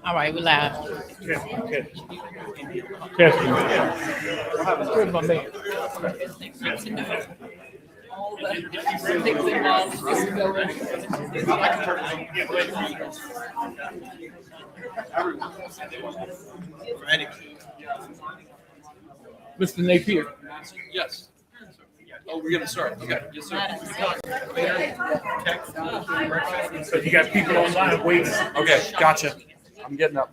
All right, we live. Testing. Where's my man? Mr. Napier. Yes. Oh, we're gonna start. Okay, yes, sir. So you got people online waiting. Okay, gotcha. I'm getting up.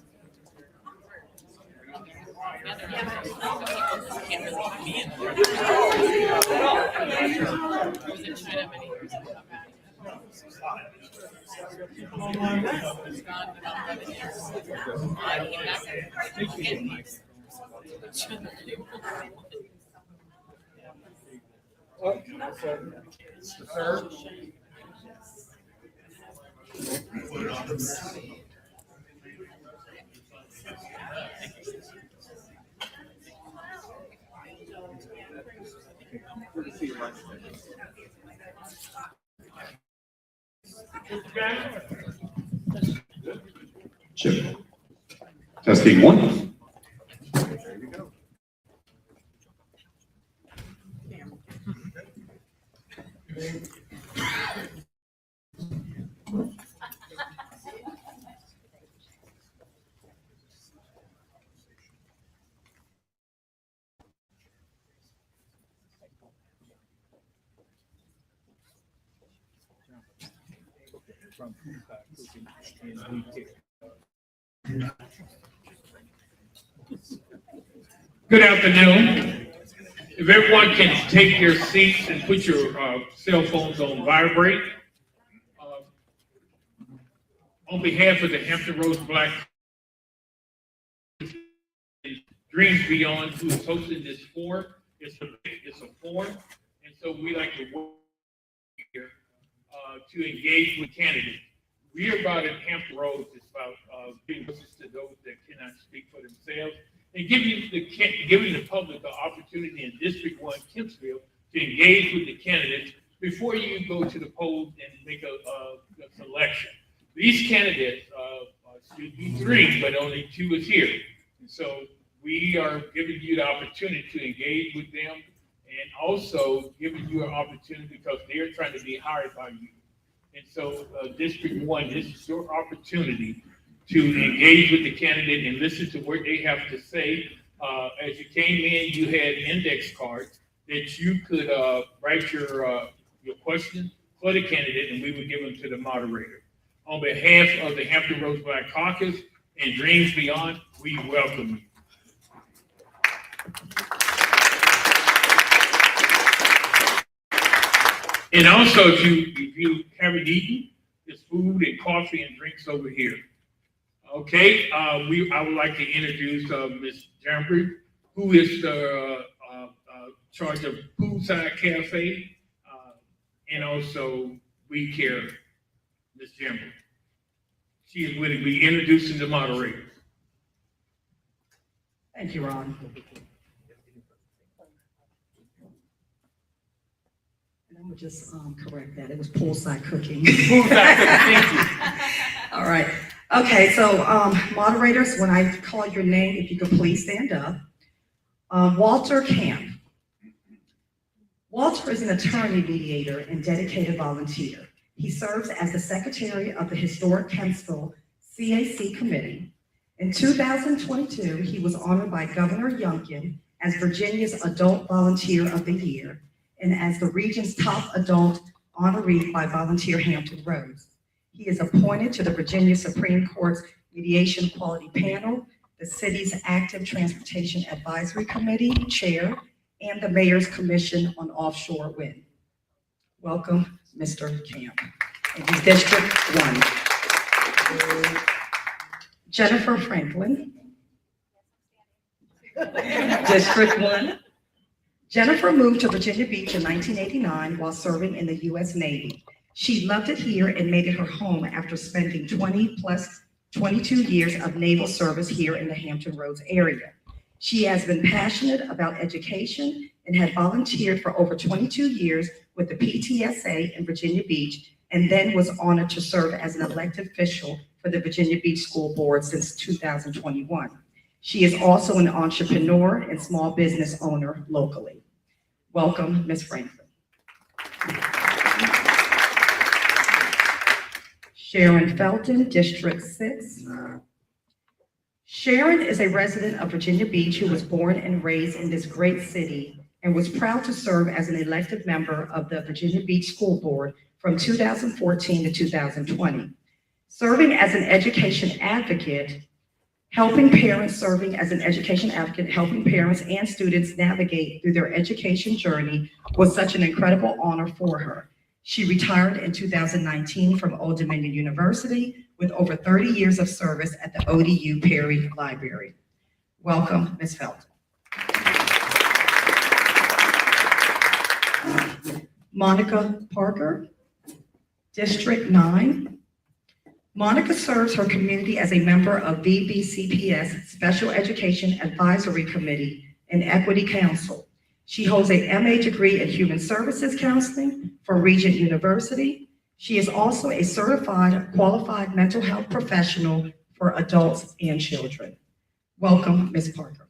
Check. Testing one. Good afternoon. If everyone can take your seats and put your cell phones on vibrate. On behalf of the Hampton Roads Black Dreams Beyond, who is hosting this forum, it's a forum, and so we like to work here to engage with candidates. We are about in Hampton Roads. It's about giving voices to those that cannot speak for themselves, and giving the public the opportunity in District 1, Kempsville, to engage with the candidates before you go to the polls and make a selection. These candidates should be 3, but only 2 is here. And so we are giving you the opportunity to engage with them, and also giving you an opportunity because they're trying to be hired by you. And so District 1, this is your opportunity to engage with the candidate and listen to what they have to say. As you came in, you had index cards that you could write your questions for the candidate, and we would give them to the moderator. On behalf of the Hampton Roads Black Caucus and Dreams Beyond, we welcome you. And also, if you haven't eaten, there's food and coffee and drinks over here. Okay, I would like to introduce Ms. Jambry, who is the charge of Poolside Cafe, and also We Care, Ms. Jambry. She is going to be introducing the moderator. Thank you, Ron. And I'm gonna just correct that. It was poolside cooking. Poolside cooking, thank you. All right. Okay, so moderators, when I call your name, if you could please stand up. Walter Camp. Walter is an attorney, mediator, and dedicated volunteer. He serves as the secretary of the Historic Kempsville CAC Committee. In 2022, he was honored by Governor Youngkin as Virginia's Adult Volunteer of the Year and as the region's top adult honoree by Volunteer Hampton Roads. He is appointed to the Virginia Supreme Court's Mediation Quality Panel, the city's Active Transportation Advisory Committee Chair, and the Mayor's Commission on Offshore Wind. Welcome, Mr. Camp. And he's District 1. Jennifer Franklin. District 1. Jennifer moved to Virginia Beach in 1989 while serving in the U.S. Navy. She loved it here and made it her home after spending 22 years of naval service here in the Hampton Roads area. She has been passionate about education and had volunteered for over 22 years with the PTSA in Virginia Beach, and then was honored to serve as an elected official for for the Virginia Beach School Board since 2021. She is also an entrepreneur and small business owner locally. Welcome, Ms. Franklin. Sharon Felton, District 6. Sharon is a resident of Virginia Beach who was born and raised in this great city and was proud to serve as an elected member of the Virginia Beach School Board from 2014 to 2020. Serving as an education advocate, helping parents and students navigate through their education journey was such an incredible honor for her. She retired in 2019 from Old Dominion University with over 30 years of service at the ODU Perry Library. Welcome, Ms. Felton. Monica Parker, District 9. Monica serves her community as a member of VBCPS Special Education Advisory Committee and Equity Council. She holds a MA degree in Human Services Counseling from Regent University. She is also a certified qualified mental health professional for adults and children. Welcome, Ms. Parker.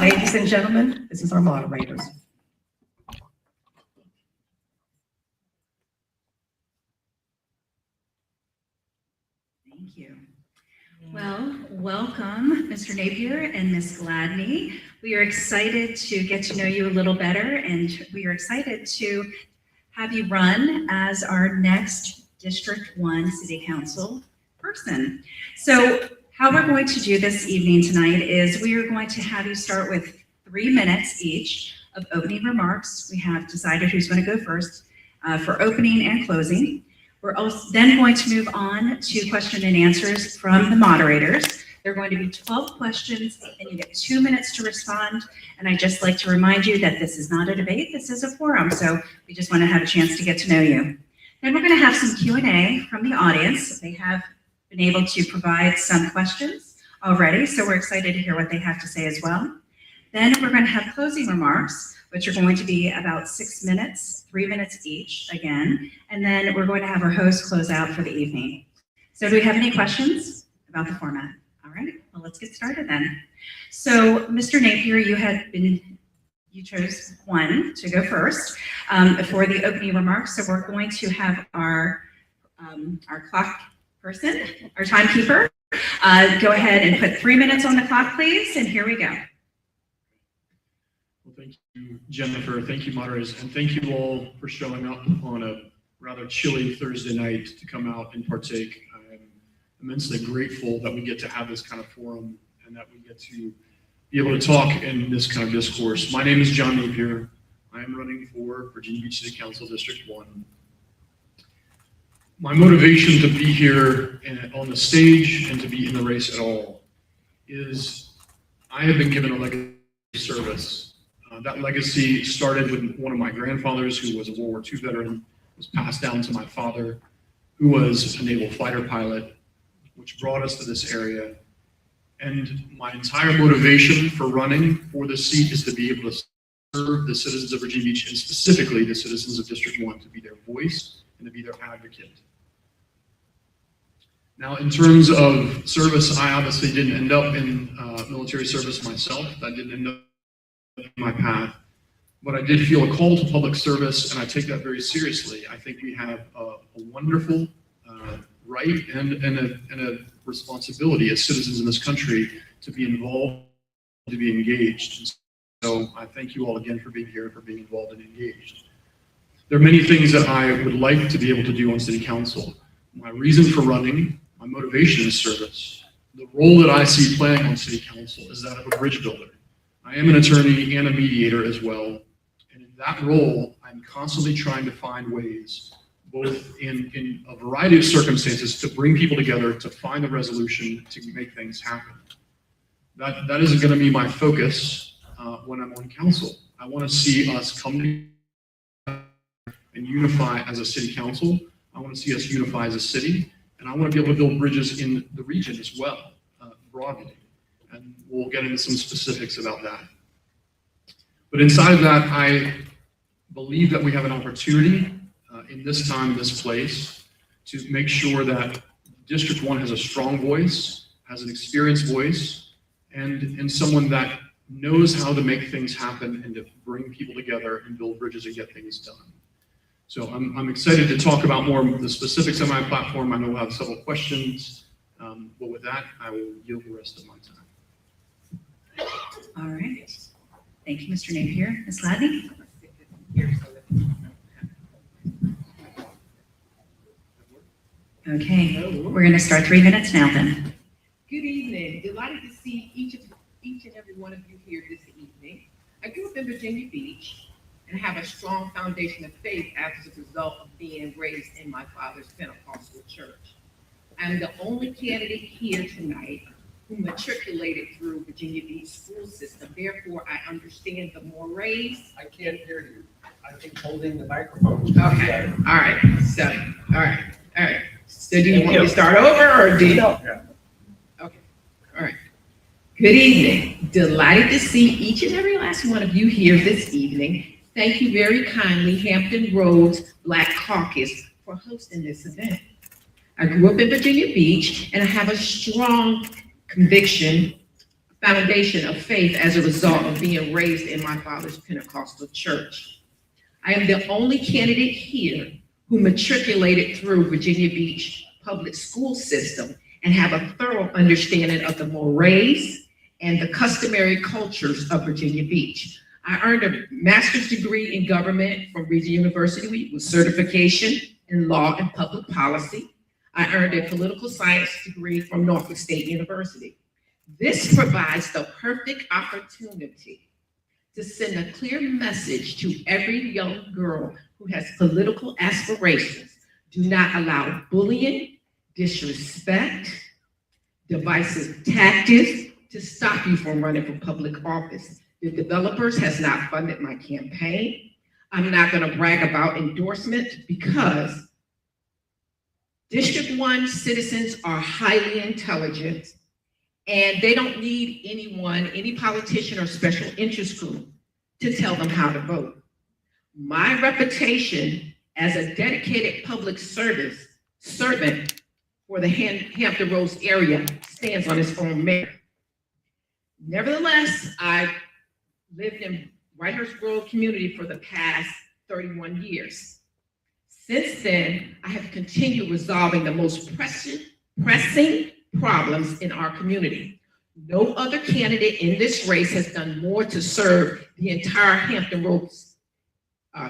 Ladies and gentlemen, this is our moderators. Thank you. Well, welcome, Mr. Napier and Ms. Gladney. We are excited to get to know you a little better, and we are excited to have you run as our next District 1 City Council person. So how we're going to do this evening tonight is we are going to have you start with 3 minutes each of opening remarks. We have decided who's going to go first for opening and closing. We're also then going to move on to question and answers from the moderators. There are going to be 12 questions and you get 2 minutes to respond. And I'd just like to remind you that this is not a debate, this is a forum. So we just want to have a chance to get to know you. Then we're going to have some Q&A from the audience. They have been able to provide some questions already, so we're excited to hear what they have to say as well. Then we're going to have closing remarks, which are going to be about 6 minutes, 3 minutes each again, and then we're going to have our host close out for the evening. So do we have any questions about the format? All right, well, let's get started then. So Mr. Napier, you chose one to go first for the opening remarks. So we're going to have our clock person, our timekeeper, go ahead and put 3 minutes on the clock, please, and here we go. Well, thank you, Jennifer. Thank you, moderators, and thank you all for showing up on a rather chilly Thursday night to come out and partake. I'm immensely grateful that we get to have this kind of forum and that we get to be able to talk in this kind of discourse. My name is John Napier. I am running for Virginia Beach City Council District 1. My motivation to be here on the stage and to be in the race at all is I have been given a legacy of service. That legacy started with one of my grandfathers who was a World War II veteran, was passed down to my father, who was a naval fighter pilot, which brought us to this area. And my entire motivation for running for this seat is to be able to serve the citizens of Virginia Beach, and specifically the citizens of District 1, to be their voice and to be their advocate. Now, in terms of service, I obviously didn't end up in military service myself. That didn't end up in my path. But I did feel a call to public service, and I take that very seriously. I think we have a wonderful right and a responsibility as citizens in this country to be involved, to be engaged. So I thank you all again for being here, for being involved and engaged. There are many things that I would like to be able to do on City Council. My reason for running, my motivation is service. The role that I see playing on City Council is that of a bridge builder. I am an attorney and a mediator as well. And in that role, I'm constantly trying to find ways, both in a variety of circumstances, to bring people together, to find a resolution, to make things happen. That isn't going to be my focus when I'm on council. I want to see us come together and unify as a city council. I want to see us unify as a city, and I want to be able to build bridges in the region as well, broadly. And we'll get into some specifics about that. But inside of that, I believe that we have an opportunity in this time, this place, to make sure that District 1 has a strong voice, has an experienced voice, and someone that knows how to make things happen and to bring people together and build bridges and get things done. So I'm excited to talk about more of the specifics of my platform. I know we'll have several questions, but with that, I will yield the rest of my time. All right. Thank you, Mr. Napier. Ms. Gladney? Okay, we're going to start 3 minutes now then. Good evening. Delighted to see each and every one of you here this evening. I grew up in Virginia Beach and have a strong foundation of faith as a result of being raised in my father's Pentecostal church. I'm the only candidate here tonight who matriculated through Virginia Beach school system. Therefore, I understand the mores. I can't hear you. I think holding the microphone. Okay, all right, so, all right. So do you want me to start over or do you? Okay, all right. Good evening. Delighted to see each and every last one of you here this evening. Thank you very kindly, Hampton Roads Black Caucus, for hosting this event. I grew up in Virginia Beach and I have a strong foundation of faith as a result of being raised in my father's Pentecostal church. I am the only candidate here who matriculated through Virginia Beach public school system and have a thorough understanding of the mores and the customary cultures of Virginia Beach. I earned a master's degree in government from Regent University with certification in law and public policy. I earned a political science degree from Norfolk State University. This provides the perfect opportunity to send a clear message to every young girl who has political aspirations. Do not allow bullying, disrespect, divisive tactics to stop you from running for public office. The developers has not funded my campaign. I'm not going to brag about endorsement because District 1 citizens are highly intelligent and they don't need anyone, any politician or special interest group to tell them how to vote. My reputation as a dedicated public servant for the Hampton Roads area stands on its own merit. Nevertheless, I've lived in Whitehurst Grove community for the past 31 years. Since then, I have continued resolving the most pressing problems in our community. No other candidate in this race has done more to serve the entire Hampton Roads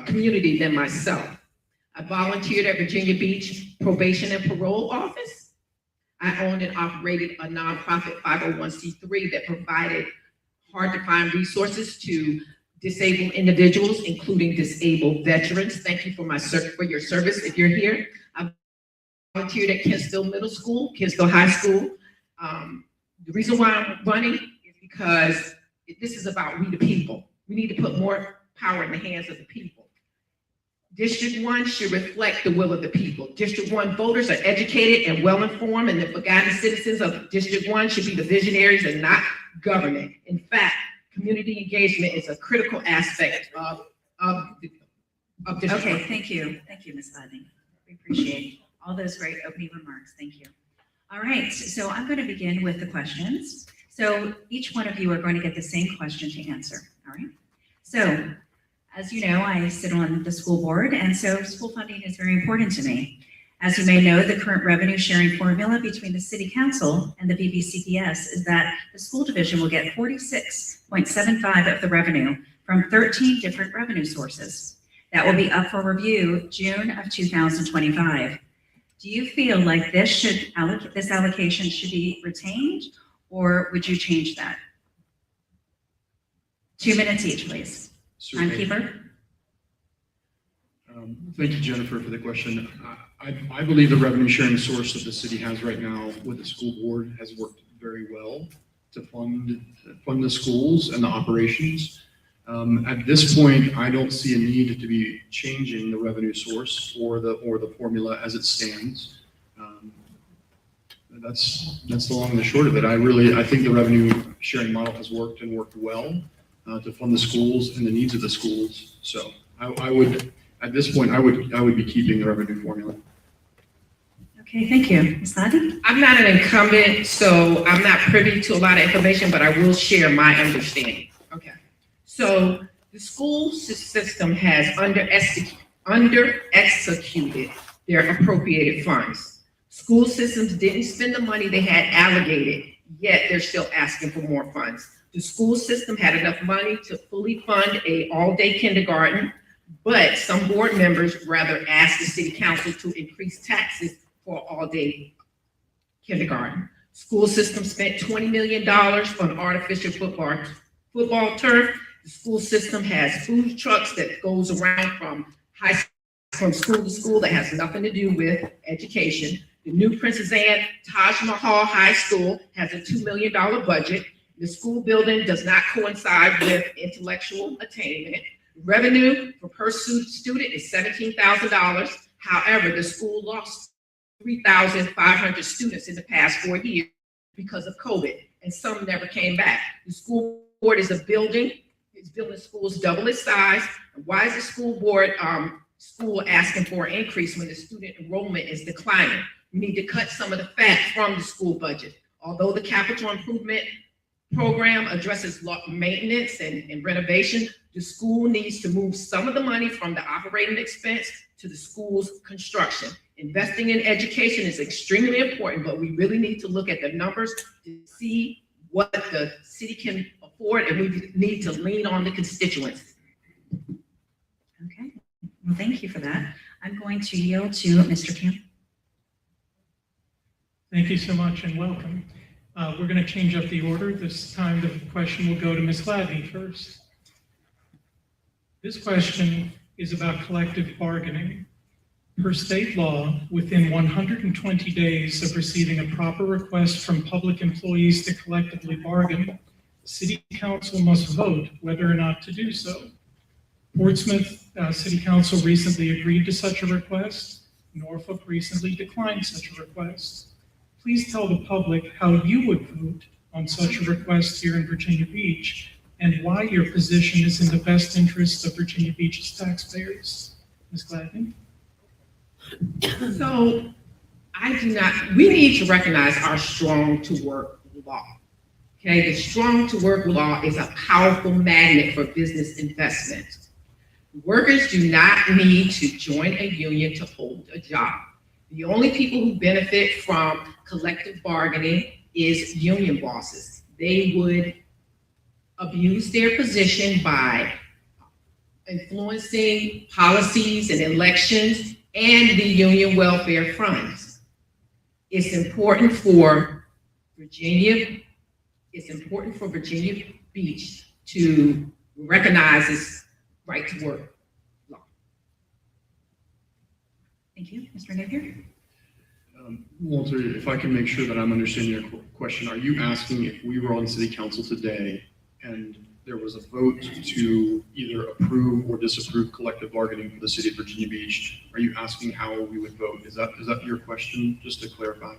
community than myself. I volunteered at Virginia Beach Probation and Parole Office. I owned and operated a nonprofit 501c3 that provided hard-to-find resources to disabled individuals, including disabled veterans. Thank you for your service if you're here. I volunteered at Kinsville Middle School, Kinsville High School. The reason why I'm running is because this is about we the people. We need to put more power in the hands of the people. District 1 should reflect the will of the people. District 1 voters are educated and well-informed, and the forgotten citizens of District 1 should be the visionaries and not government. In fact, community engagement is a critical aspect of District 1. Okay, thank you. Thank you, Ms. Gladney. We appreciate all those great opening remarks. Thank you. All right, so I'm going to begin with the questions. So each one of you are going to get the same question to answer, all right? So, as you know, I sit on the school board, and so school funding is very important to me. As you may know, the current revenue sharing formula between the City Council and the BBCPS is that the school division will get 46.75 of the revenue from 13 different revenue sources. That will be up for review June of 2025. Do you feel like this allocation should be retained, or would you change that? 2 minutes each, please. Timekeeper. Thank you, Jennifer, for the question. I believe the revenue sharing source that the city has right now with the school board has worked very well to fund the schools and the operations. At this point, I don't see a need to be changing the revenue source or the formula as it stands. That's the long and the short of it. I think the revenue sharing model has worked and worked well to fund the schools and the needs of the schools. So I would at this point, I would be keeping the revenue formula. Okay, thank you. Ms. Gladney? I'm not an incumbent, so I'm not privy to a lot of information, but I will share my understanding. Okay. So the school system has under-executed their appropriated funds. School systems didn't spend the money they had allocated, yet they're still asking for more funds. The school system had enough money to fully fund a all-day kindergarten, but some board members rather asked the city council to increase taxes for all-day kindergarten. School system spent $20 million on artificial football turf. The school system has food trucks that goes around from school to school that has nothing to do with education. The new Princess Anne Taj Mahal High School has a $2 million budget. The school building does not coincide with intellectual attainment. Revenue per student is $17,000. However, the school lost 3,500 students in the past 4 years because of COVID, and some never came back. The school board is building schools double its size. Why is the school board asking for an increase when the student enrollment is declining? We need to cut some of the fat from the school budget. Although the capital improvement program addresses maintenance and renovation, the school needs to move some of the money from the operating expense to the school's construction. Investing in education is extremely important, but we really need to look at the numbers to see what the city can afford, and we need to lean on the constituents. Okay, well, thank you for that. I'm going to yield to Mr. Camp. Thank you so much and welcome. We're going to change up the order. This time the question will go to Ms. Gladney first. This question is about collective bargaining. Per state law, within 120 days of receiving a proper request from public employees to collectively bargain, City Council must vote whether or not to do so. Portsmouth City Council recently agreed to such a request. Norfolk recently declined such a request. Please tell the public how you would vote on such a request here in Virginia Beach and why your position is in the best interest of Virginia Beach's taxpayers. Ms. Gladney? So we need to recognize our strong to work law. Okay, the strong to work law is a powerful magnet for business investment. Workers do not need to join a union to hold a job. The only people who benefit from collective bargaining is union bosses. They would abuse their position by influencing policies and elections and the union welfare funds. It's important for Virginia Beach to recognize its right to work law. Thank you. Mr. Napier? Walter, if I can make sure that I'm understanding your question, are you asking if we were on city council today and there was a vote to either approve or disapprove collective bargaining for the city of Virginia Beach, are you asking how we would vote? Is that your question, just to clarify?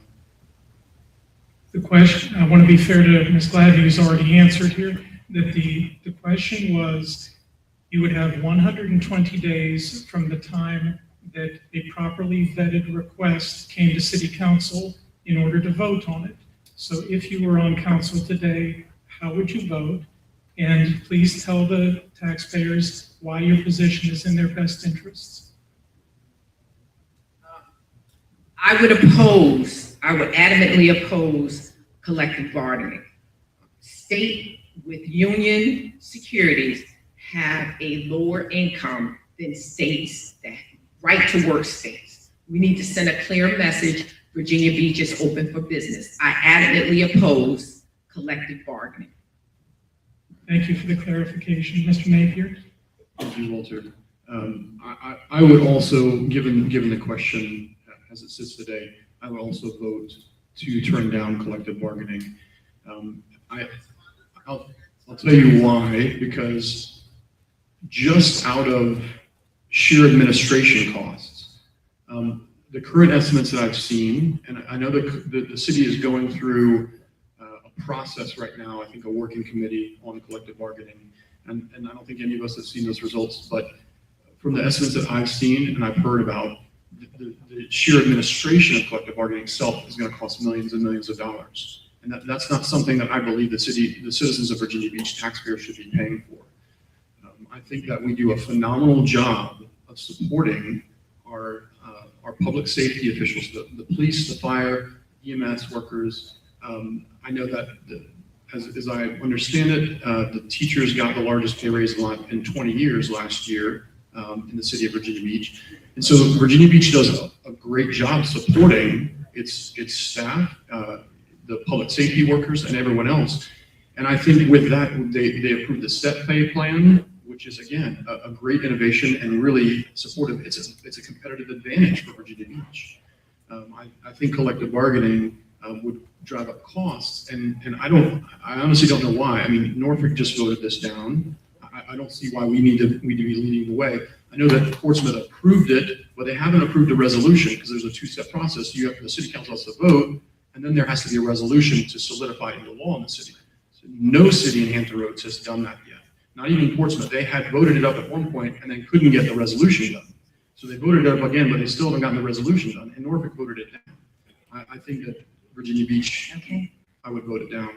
The question, I want to be fair to Ms. Gladney, who's already answered here, that the question was, you would have 120 days from the time that a properly vetted request came to city council in order to vote on it. So if you were on council today, how would you vote? And please tell the taxpayers why your position is in their best interests. I would adamantly oppose collective bargaining. State with union securities have a lower income than states that right to work states. We need to send a clear message. Virginia Beach is open for business. I adamantly oppose collective bargaining. Thank you for the clarification. Mr. Napier? Thank you, Walter. I would also, given the question as it sits today, I would also vote to turn down collective bargaining. I'll tell you why, because just out of sheer administration costs, the current estimates that I've seen, and I know the city is going through a process right now, I think a working committee on collective bargaining, and I don't think any of us have seen those results, but from the estimates that I've seen and I've heard about, the sheer administration of collective bargaining itself is going to cost millions and millions of dollars. And that's not something that I believe the citizens of Virginia Beach taxpayers should be paying for. I think that we do a phenomenal job of supporting our public safety officials, the police, the fire, EMS workers. I know that as I understand it, the teachers got the largest pay raise in 20 years last year in the city of Virginia Beach. And so Virginia Beach does a great job supporting its staff, the public safety workers, and everyone else. And I think with that, they approved the step pay plan, which is, again, a great innovation and really supportive. It's a competitive advantage for Virginia Beach. I think collective bargaining would drive up costs, and I honestly don't know why. I mean, Norfolk just voted this down. I don't see why we need to be leading the way. I know that Portsmouth approved it, but they haven't approved a resolution because there's a two-step process. The city council has to vote, and then there has to be a resolution to solidify it into law in the city. So no city in Hampton Roads has done that yet. Not even Portsmouth. They had voted it up at one point and then couldn't get the resolution done. So they voted it up again, but they still haven't gotten the resolution done. And Norfolk voted it down. I think that Virginia Beach, Okay, I would vote it down.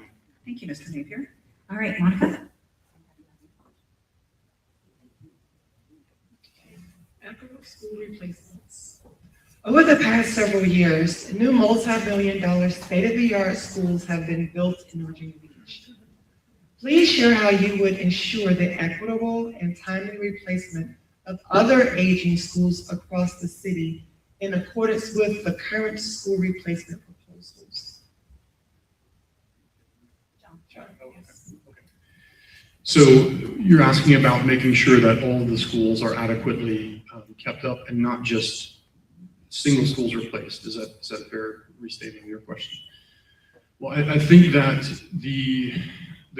thank you, Mr. Napier. All right, Monica? Equitable school replacements. Over the past several years, new multi-million-dollar state-of-the-art schools have been built in Virginia Beach. Please share how you would ensure the equitable and timely replacement of other aging schools across the city in accordance with the current school replacement proposals. So you're asking about making sure that all of the schools are adequately kept up and not just single schools replaced. Is that a fair restatement of your question? Well, I think that the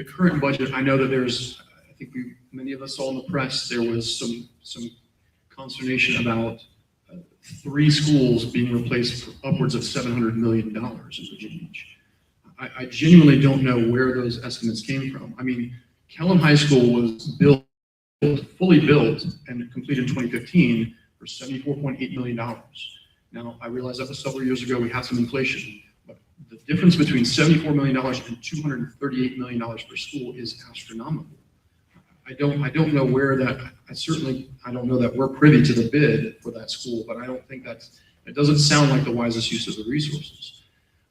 current budget, I know that I think many of us saw in the press, there was some consternation about 3 schools being replaced for upwards of $700 million in Virginia Beach. I genuinely don't know where those estimates came from. I mean, Kellam High School was fully built and completed in 2015 for $74.8 million. Now, I realize that was several years ago, we had some inflation, but the difference between $74 million and $238 million per school is astronomical. I don't know where that, I don't know that we're privy to the bid for that school, but I don't think it doesn't sound like the wisest use of the resources.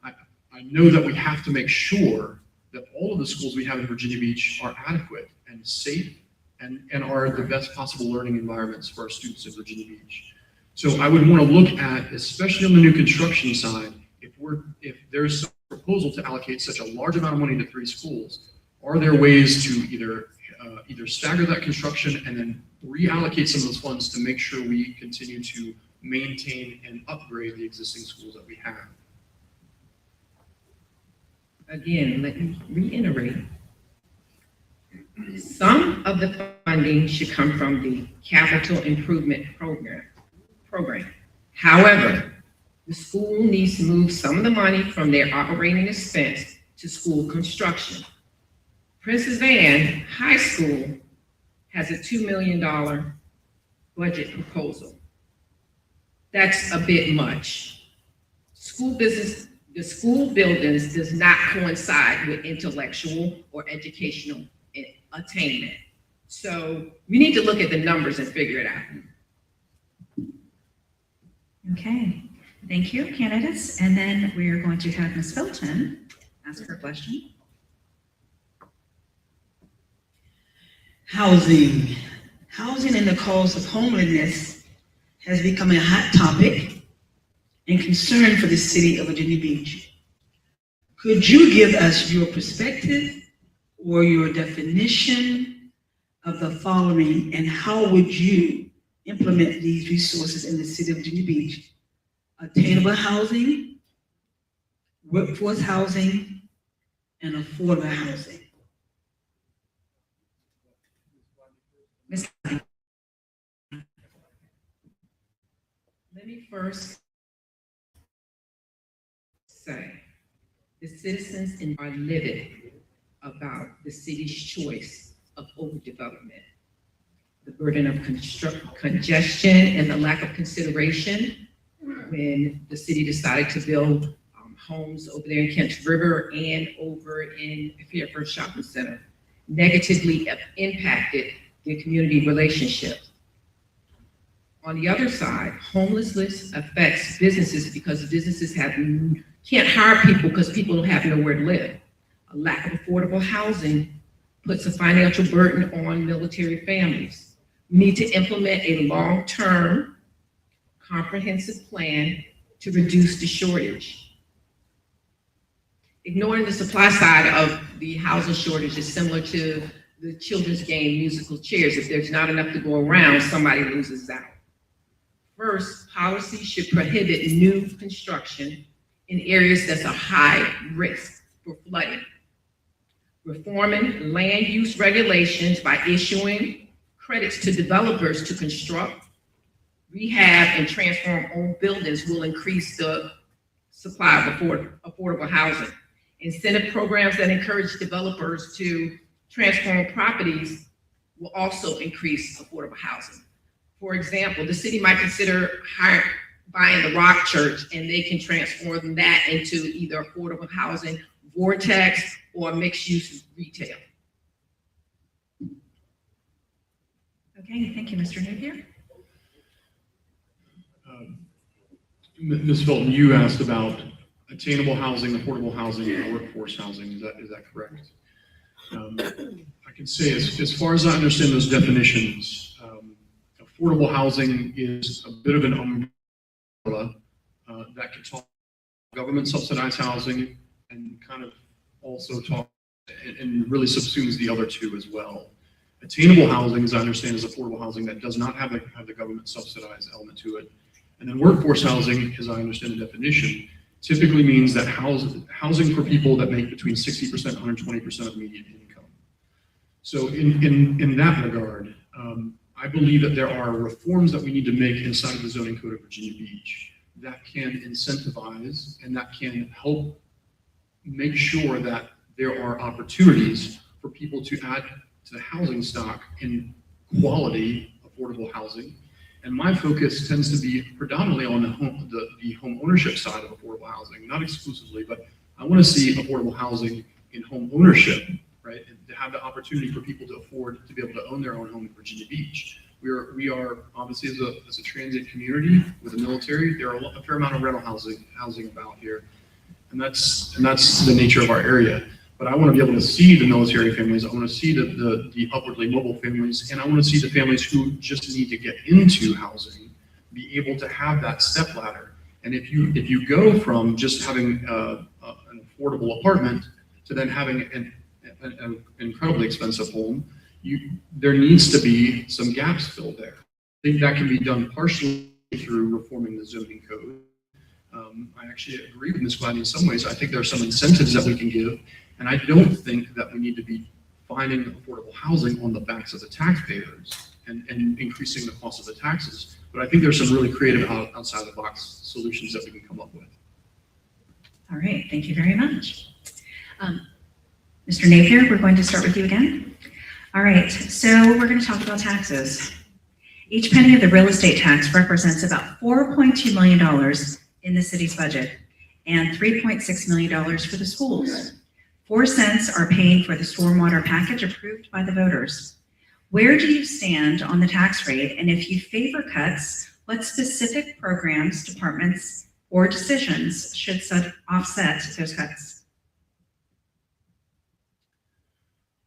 I know that we have to make sure that all of the schools we have in Virginia Beach are adequate and safe and are the best possible learning environments for our students in Virginia Beach. So I would want to look at, especially on the new construction side, if there's some proposal to allocate such a large amount of money to 3 schools, are there ways to either stagger that construction and then reallocate some of those funds to make sure we continue to maintain and upgrade the existing schools that we have? Again, let me reiterate. Some of the funding should come from the capital improvement program. However, the school needs to move some of the money from their operating expense to school construction. Princess Anne High School has a $2 million budget proposal. That's a bit much. The school buildings does not coincide with intellectual or educational attainment. So we need to look at the numbers and figure it out. Okay, thank you, candidates. And then we are going to have Ms. Felton ask her question. Housing and the cause of homelessness has become a hot topic and concern for the city of Virginia Beach. Could you give us your perspective or your definition of the following, and how would you implement these resources in the city of Virginia Beach? Attainable housing, workforce housing, and affordable housing. Ms. Let me first say, the citizens are livid about the city's choice of overdevelopment. the burden of congestion and the lack of consideration when the city decided to build homes over there in Kent River and over in Fairford Shopping Center, negatively impacted their community relationships. On the other side, homelessness affects businesses because businesses can't hire people because people don't have nowhere to live. A lack of affordable housing puts a financial burden on military families. We need to implement a long-term comprehensive plan to reduce the shortage. Ignoring the supply side of the housing shortage is similar to the children's game musical chairs. If there's not enough to go around, somebody loses out. First, policy should prohibit new construction in areas that's a high risk for flooding. Reforming land use regulations by issuing credits to developers to construct, rehab, and transform old buildings will increase the supply of affordable housing. Incentive programs that encourage developers to transform properties will also increase affordable housing. For example, the city might consider buying the Rock Church, and they can transform that into either affordable housing, vortex, or mixed-use retail. Okay, thank you, Mr. Napier. Ms. Felton, you asked about attainable housing, affordable housing, and workforce housing. Is that correct? I can say, as far as I understand those definitions, affordable housing is a bit of an umbrella that can talk government subsidized housing and kind of also talk and really subsumes the other two as well. Attainable housing, as I understand, is affordable housing that does not have the government subsidized element to it. And then workforce housing, as I understand the definition, typically means that housing for people that make between 60% and 120% of median income. So in that regard, I believe that there are reforms that we need to make inside of the zoning code of Virginia Beach that can incentivize and that can help make sure that there are opportunities for people to add to the housing stock in quality, affordable housing. And my focus tends to be predominantly on the home ownership side of affordable housing, not exclusively, but I want to see affordable housing in home ownership, right? And to have the opportunity for people to afford to be able to own their own home in Virginia Beach. We are obviously as a transient community with the military, there are a fair amount of rental housing about here, and that's the nature of our area. But I want to be able to see the military families. I want to see the upwardly mobile families, and I want to see the families who just need to get into housing be able to have that step ladder. And if you go from just having an affordable apartment to then having an incredibly expensive home, there needs to be some gaps filled there. I think that can be done partially through reforming the zoning code. I actually agree with Ms. Gladney in some ways. I think there are some incentives that we can give, and I don't think that we need to be finding affordable housing on the backs of the taxpayers and increasing the cost of the taxes. But I think there's some really creative outside the box solutions that we can come up with. All right, thank you very much. Mr. Napier, we're going to start with you again. All right, so we're going to talk about taxes. Each penny of the real estate tax represents about $4.2 million in the city's budget and $3.6 million for the schools. 4 cents are paying for the stormwater package approved by the voters. Where do you stand on the tax rate? And if you favor cuts, what specific programs, departments, or decisions should offset those cuts?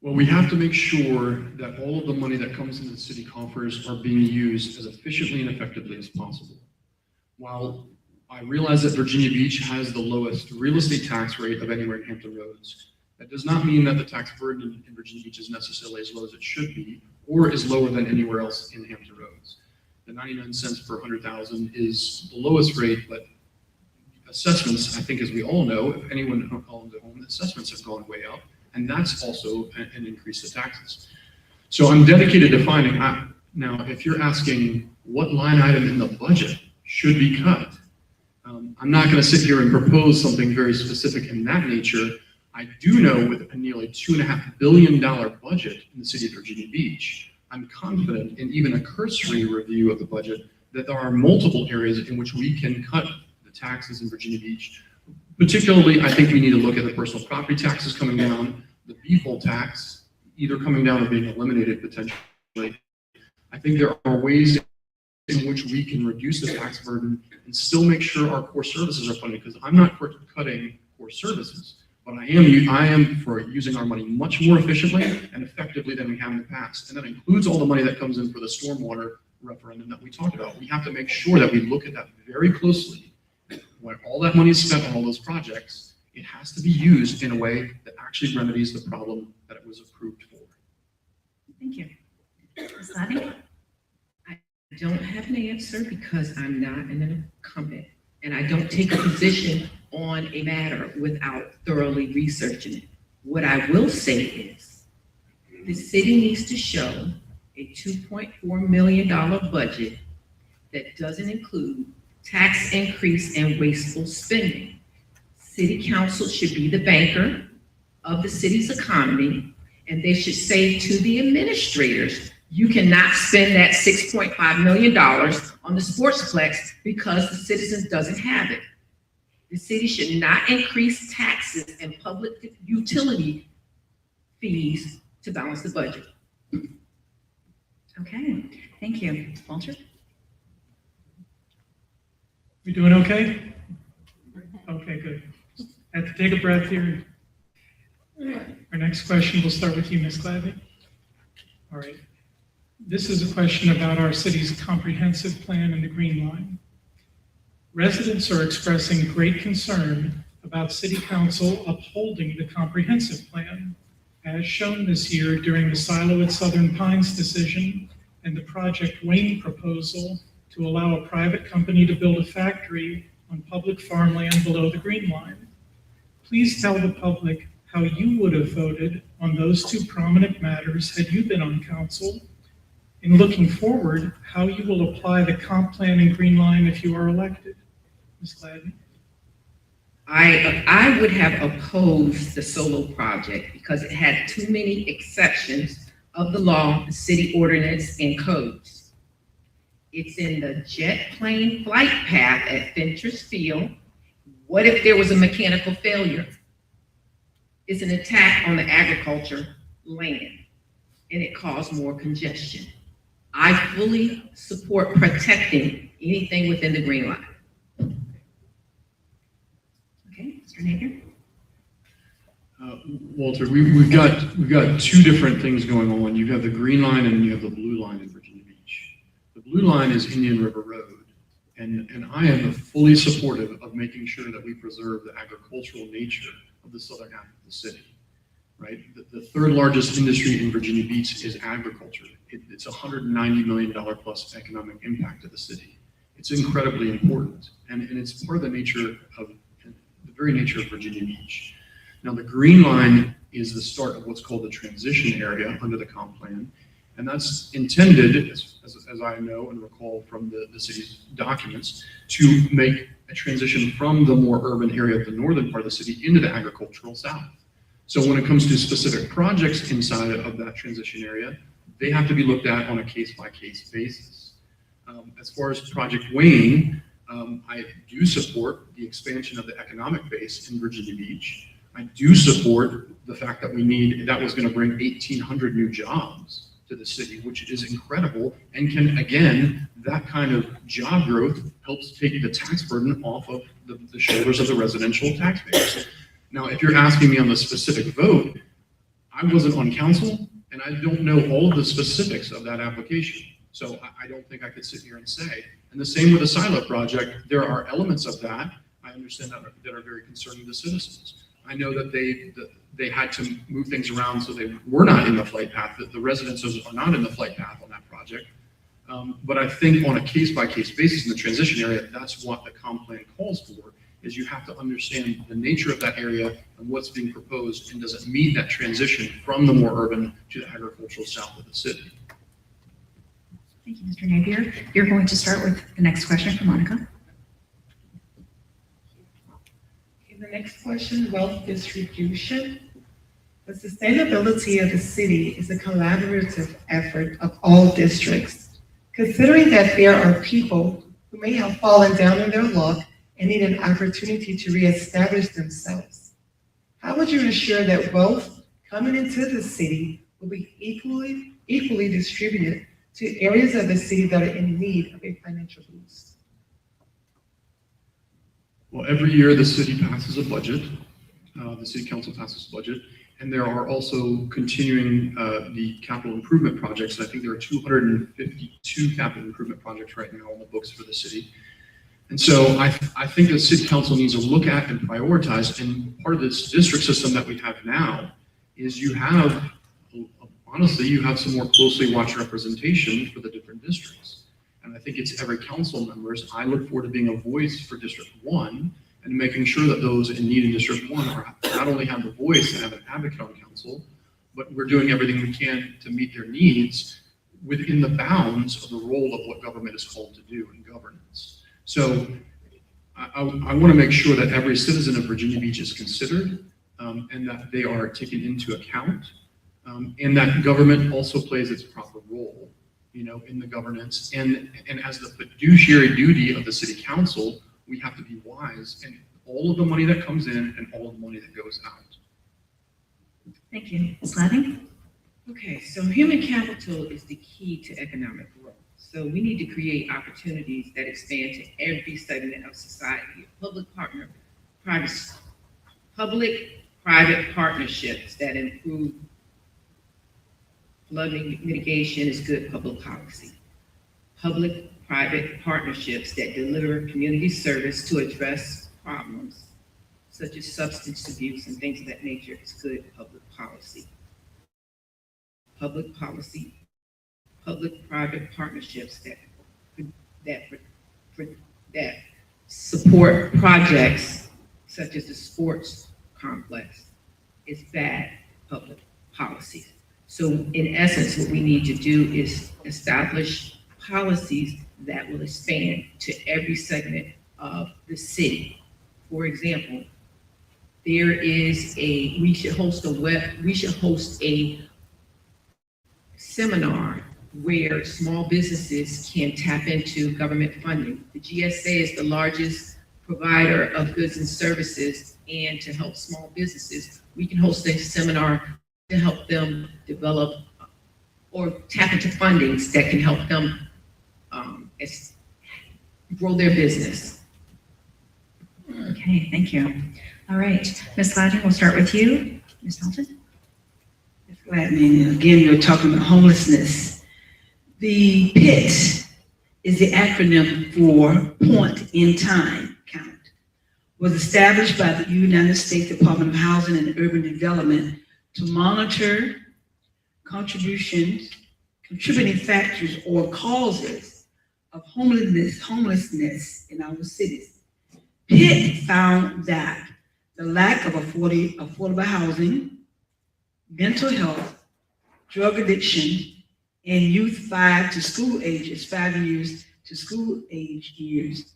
Well, we have to make sure that all of the money that comes into the city coffers are being used as efficiently and effectively as possible. While I realize that Virginia Beach has the lowest real estate tax rate of anywhere in Hampton Roads, that does not mean that the tax burden in Virginia Beach is necessarily as low as it should be, or is lower than anywhere else in Hampton Roads. The 99 cents per 100,000 is the lowest rate, but assessments, I think as we all know, if anyone owns a home, assessments have gone way up, and that's also an increase to taxes. So I'm dedicated to finding, now if you're asking what line item in the budget should be cut, I'm not gonna sit here and propose something very specific in that nature. I do know with a nearly $2.5 billion budget in the city of Virginia Beach, I'm confident in even a cursory review of the budget that there are multiple areas in which we can cut the taxes in Virginia Beach. Particularly, I think we need to look at the personal property taxes coming down, the B-fold tax either coming down or being eliminated potentially. I think there are ways in which we can reduce the tax burden and still make sure our core services are funded, because I'm not for cutting core services, but I am for using our money much more efficiently and effectively than we have in the past. And that includes all the money that comes in for the stormwater referendum that we talked about. We have to make sure that we look at that very closely. When all that money is spent on all those projects, it has to be used in a way that actually remedies the problem that it was approved for. Thank you. Ms. Gladney? I don't have an answer because I'm not an incumbent, and I don't take a position on a matter without thoroughly researching it. What I will say is, the city needs to show a $2.4 million budget that doesn't include tax increase and wasteful spending. City council should be the banker of the city's economy, and they should say to the administrators, you cannot spend that $6.5 million on the sportsplex because the citizens doesn't have it. The city should not increase taxes and public utility fees to balance the budget. Okay, thank you. Walter? We doing okay? Okay, good. Have to take a breath here. Our next question, we'll start with you, Ms. Gladney. All right. This is a question about our city's comprehensive plan and the Green Line. Residents are expressing great concern about City Council upholding the comprehensive plan, as shown this year during the Silo at Southern Pines decision and the Project Wayne proposal to allow a private company to build a factory on public farmland below the Green Line. Please tell the public how you would have voted on those two prominent matters had you been on council. In looking forward, how you will apply the comp plan and Green Line if you are elected. Ms. Gladney? I would have opposed the solo project because it had too many exceptions of the law, the city ordinance, and codes. It's in the jet plane flight path at Fincher's Field. What if there was a mechanical failure? It's an attack on the agriculture land, and it caused more congestion. I fully support protecting anything within the Green Line. Okay, Mr. Napier? Walter, we've got two different things going on. You have the Green Line and you have the Blue Line in Virginia Beach. The Blue Line is Indian River Road, and I am fully supportive of making sure that we preserve the agricultural nature of the southern half of the city, right? The third largest industry in Virginia Beach is agriculture. It's $190 million plus economic impact to the city. It's incredibly important, and it's part of the very nature of Virginia Beach. Now, the Green Line is the start of what's called the transition area under the comp plan, and that's intended, as I know and recall from the city's documents, to make a transition from the more urban area of the northern part of the city into the agricultural south. So when it comes to specific projects inside of that transition area, they have to be looked at on a case-by-case basis. As far as Project Wayne, I do support the expansion of the economic base in Virginia Beach. I do support the fact that that was going to bring 1,800 new jobs to the city, which is incredible, and that kind of job growth helps take the tax burden off of the shoulders of the residential taxpayers. Now, if you're asking me on the specific vote, I wasn't on council, and I don't know all of the specifics of that application. So I don't think I could sit here and say. And the same with the Silo project, there are elements of that I understand that are very concerning to citizens. I know that they had to move things around so they were not in the flight path, that the residents are not in the flight path on that project. But I think on a case-by-case basis in the transition area, that's what the comp plan calls for, is you have to understand the nature of that area and what's being proposed, and does it meet that transition from the more urban to the agricultural south of the city. Thank you, Mr. Napier. You're going to start with the next question from Monica. Okay, the next question, wealth distribution. The sustainability of the city is a collaborative effort of all districts. Considering that there are people who may have fallen down in their luck and need an opportunity to reestablish themselves, how would you ensure that wealth coming into the city will be equally distributed to areas of the city that are in need of a financial boost? Well, every year the city passes a budget, the city council passes a budget, and there are also continuing the capital improvement projects. And I think there are 252 capital improvement projects right now on the books for the city. And so I think the city council needs to look at and prioritize. And part of this district system that we have now is you have, honestly, you have some more closely watched representation for the different districts. And I think it's every council members. I look forward to being a voice for District 1 and making sure that those in need in District 1 are not only have the voice and have an advocate on council, but we're doing everything we can to meet their needs within the bounds of the role of what government is called to do in governance. So I want to make sure that every citizen of Virginia Beach is considered and that they are taken into account and that government also plays its proper role, you know, in the governance. And as the fiduciary duty of the city council, we have to be wise in all of the money that comes in and all of the money that goes out. Thank you. Ms. Lavin? Okay, so human capital is the key to economic growth. So we need to create opportunities that expand to every segment of society. Public-private partnerships that improve flood mitigation is good public policy. Public-private partnerships that deliver community service to address problems such as substance abuse and things of that nature is good public policy. Public-private partnerships that support projects such as the sports complex is bad public policy. So in essence, what we need to do is establish policies that will expand to every segment of the city. For example, we should host a seminar where small businesses can tap into government funding. The GSA is the largest provider of goods and services, and to help small businesses, we can host a seminar to help them develop or tap into fundings that can help them grow their business. Okay, thank you. All right, Ms. Lavin, we'll start with you. Ms. Dalton? Ms. Gladney, again, you're talking about homelessness. The PIT is the acronym for Point in Time Count. Was established by the United States Department of Housing and Urban Development to monitor contributing factors or causes of homelessness in our cities. PIT found that the lack of affordable housing, mental health, drug addiction, and youth 5 years to school age years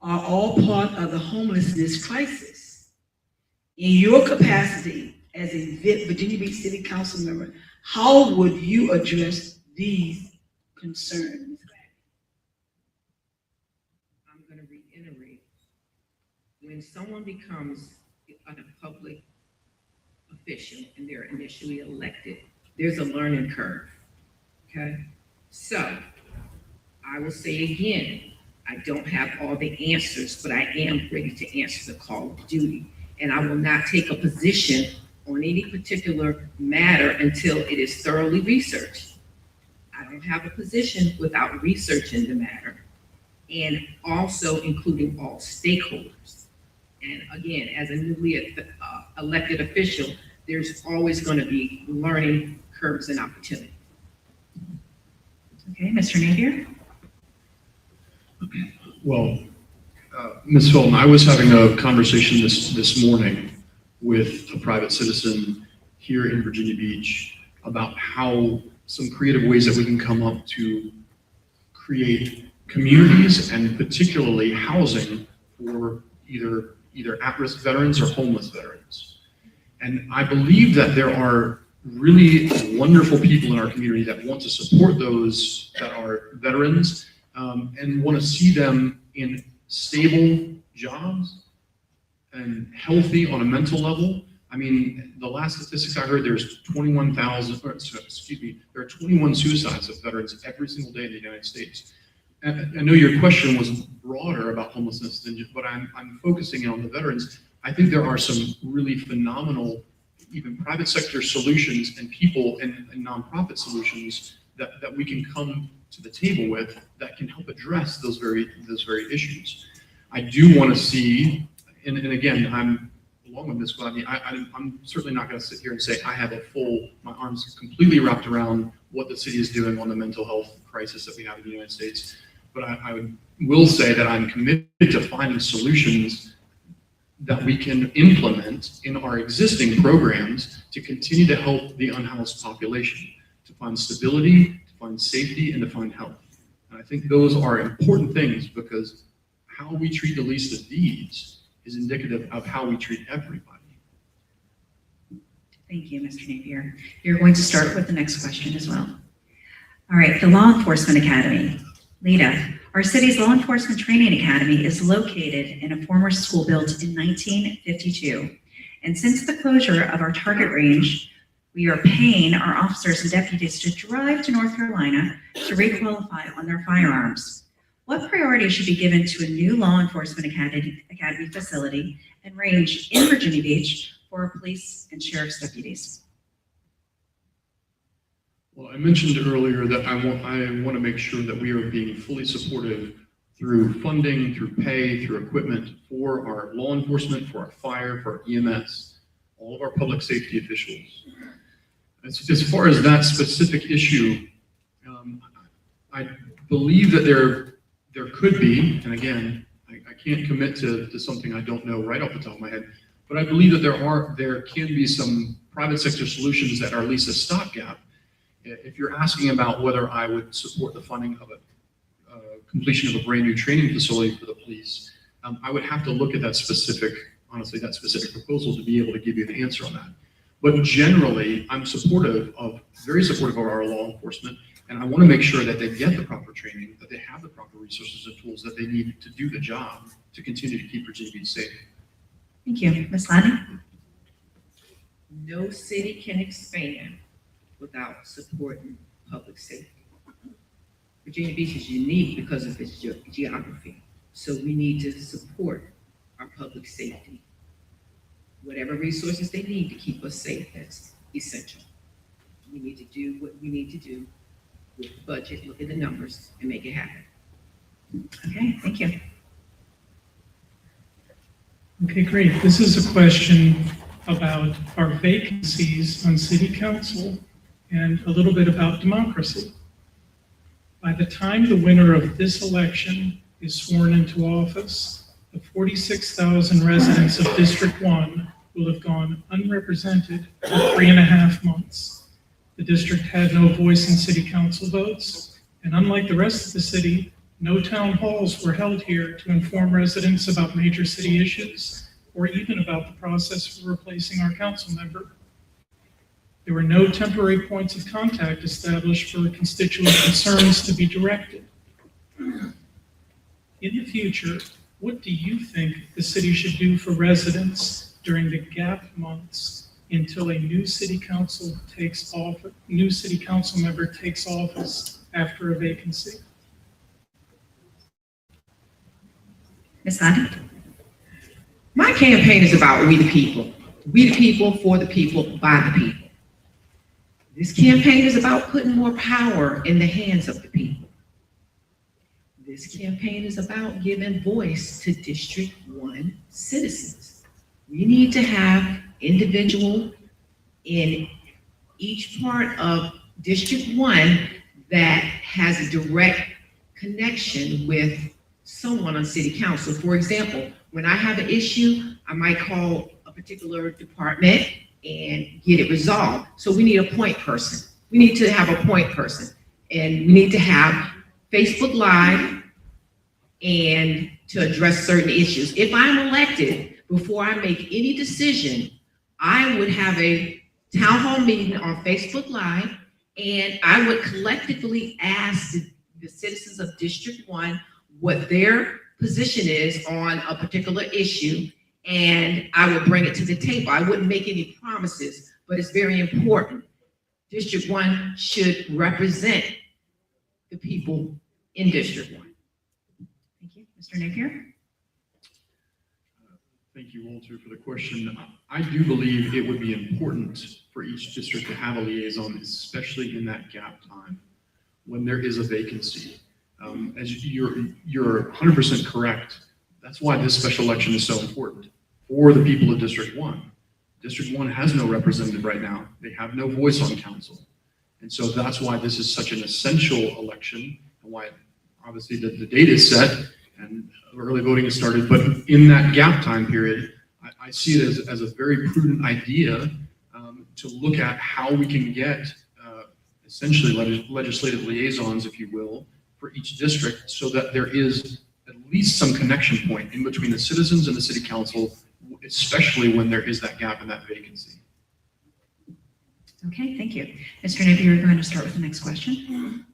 are all part of the homelessness crisis. In your capacity as a Virginia Beach City Council member, how would you address these concerns? I'm going to reiterate, when someone becomes a public official and they're initially elected, there's a learning curve, okay? So I will say again, I don't have all the answers, but I am ready to answer the call of duty. And I will not take a position on any particular matter until it is thoroughly researched. I don't have a position without researching the matter and also including all stakeholders. And again, as a newly elected official, there's always going to be learning curves and opportunity. Okay, Mr. Napier? Well, Ms. Fulton, I was having a conversation this morning with a private citizen here in Virginia Beach about how some creative ways that we can come up to create communities and particularly housing for either at-risk veterans or homeless veterans. And I believe that there are really wonderful people in our community that want to support those that are veterans and want to see them in stable jobs and healthy on a mental level. I mean, the last statistics I heard, there's 21,000, there are 21 suicides of veterans every single day in the United States. And I know your question was broader about homelessness, but I'm focusing on the veterans. I think there are some really phenomenal, even private sector solutions and people and nonprofit solutions that we can come to the table with that can help address those very issues. I do want to see, and again, I'm along with Ms. Gladney, I'm certainly not going to sit here and say I have my arms completely wrapped around what the city is doing on the mental health crisis that we have in the United States. But I will say that I'm committed to finding solutions that we can implement in our existing programs to continue to help the unhoused population, to find stability, to find safety, and to find health. And I think those are important things because how we treat the least of these is indicative of how we treat everybody. Thank you, Mr. Napier. You're going to start with the next question as well. All right, the Law Enforcement Academy. Lita, our city's Law Enforcement Training Academy is located in a former school built in 1952. And since the closure of our target range, we are paying our officers and deputies to drive to North Carolina to requalify on their firearms. What priority should be given to a new law enforcement academy facility and range in Virginia Beach for our police and sheriff's deputies? Well, I mentioned earlier that I want to make sure that we are being fully supportive through funding, through pay, through equipment for our law enforcement, for our fire, for our EMS, all of our public safety officials. As far as that specific issue, I believe that there could be, and again, I can't commit to something I don't know right off the top of my head, but I believe that there can be some private sector solutions that are at least a stopgap. If you're asking about whether I would support the funding of a completion of a brand new training facility for the police, I would have to look at that specific proposal to be able to give you an answer on that. But generally, I'm very supportive of our law enforcement, and I want to make sure that they get the proper training, that they have the proper resources and tools that they need to do the job to continue to keep Virginia Beach safe. Thank you. Ms. Ladney? No city can expand without supporting public safety. Virginia Beach is unique because of its geography. So we need to support our public safety. Whatever resources they need to keep us safe, that's essential. We need to do what we need to do with the budget, look at the numbers, and make it happen. Okay, thank you. Okay, great. This is a question about our vacancies on city council and a little bit about democracy. By the time the winner of this election is sworn into office, the 46,000 residents of District 1 will have gone unrepresented for 3.5 months. The district had no voice in city council votes, and unlike the rest of the city, no town halls were held here to inform residents about major city issues or even about the process for replacing our council member. There were no temporary points of contact established for constituent concerns to be directed. In the future, what do you think the city should do for residents during the gap months until a new city council member takes office after a vacancy? Ms. Ladney? My campaign is about we the people. We the people, for the people, by the people. This campaign is about putting more power in the hands of the people. This campaign is about giving voice to District 1 citizens. We need to have individual in each part of District 1 that has a direct connection with someone on city council. For example, when I have an issue, I might call a particular department and get it resolved. So we need a point person. We need to have a point person. And we need to have Facebook Live and to address certain issues. If I'm elected, before I make any decision I would have a town hall meeting on Facebook Live, and I would collectively ask the citizens of District 1 what their position is on a particular issue, and I would bring it to the table. I wouldn't make any promises, but it's very important. District 1 should represent the people in District 1. Thank you. Mr. Napier? Thank you, Walter, for the question. I do believe it would be important for each district to have a liaison, especially in that gap time when there is a vacancy. As you're 100% correct. That's why this special election is so important for the people of District 1. District 1 has no representative right now. They have no voice on council. And so that's why this is such an essential election, and why obviously the date is set and early voting has started. But in that gap time period, I see it as a very prudent idea to look at how we can get essentially legislative liaisons, if you will, for each district, so that there is at least some connection point in between the citizens and the city council, especially when there is that gap and that vacancy. Okay, thank you. Mr. Napier, you're going to start with the next question.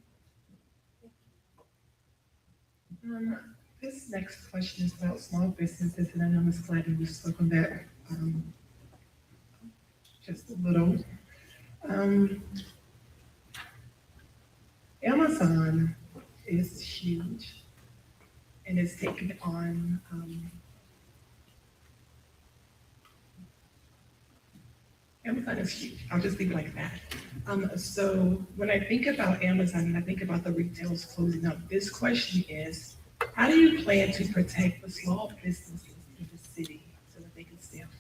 This next question is about small businesses, and I know Ms. Gladden, you've spoken that just a little. Amazon is huge and it's taken on Amazon is huge. I'll just leave it like that. So when I think about Amazon and I think about the retailers closing up, this question is, how do you plan to protect the small businesses in the city so that they can stay afloat?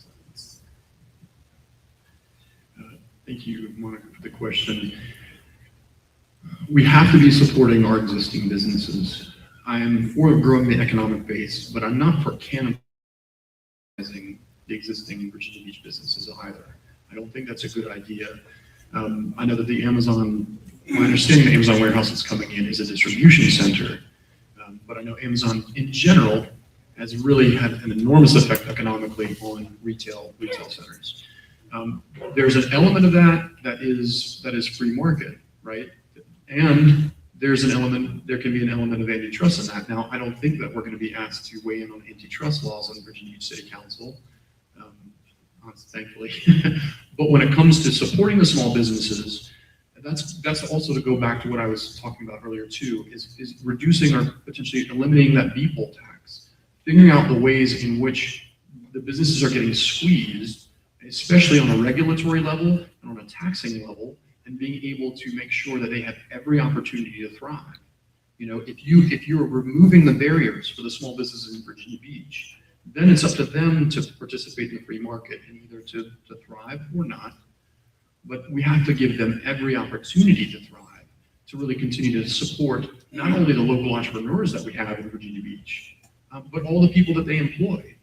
Thank you, Monica, for the question. We have to be supporting our existing businesses. I am for growing the economic base, but I'm not for cannibalizing the existing Virginia Beach businesses either. I don't think that's a good idea. I know that my understanding the Amazon warehouse that's coming in is a distribution center, but I know Amazon in general has really had an enormous effect economically on retail centers. There's an element of that is free market, right? And there can be an element of antitrust in that. Now, I don't think that we're going to be asked to weigh in on antitrust laws on Virginia Beach City Council, thankfully. But when it comes to supporting the small businesses, that's also to go back to what I was talking about earlier too, is reducing or potentially eliminating that B-poll tax, figuring out the ways in which the businesses are getting squeezed, especially on a regulatory level and on a taxing level, and being able to make sure that they have every opportunity to thrive. You know, if you're removing the barriers for the small businesses in Virginia Beach, then it's up to them to participate in the free market and either to thrive or not. But we have to give them every opportunity to thrive, to really continue to support not only the local entrepreneurs that we have in Virginia Beach, but all the people that they employ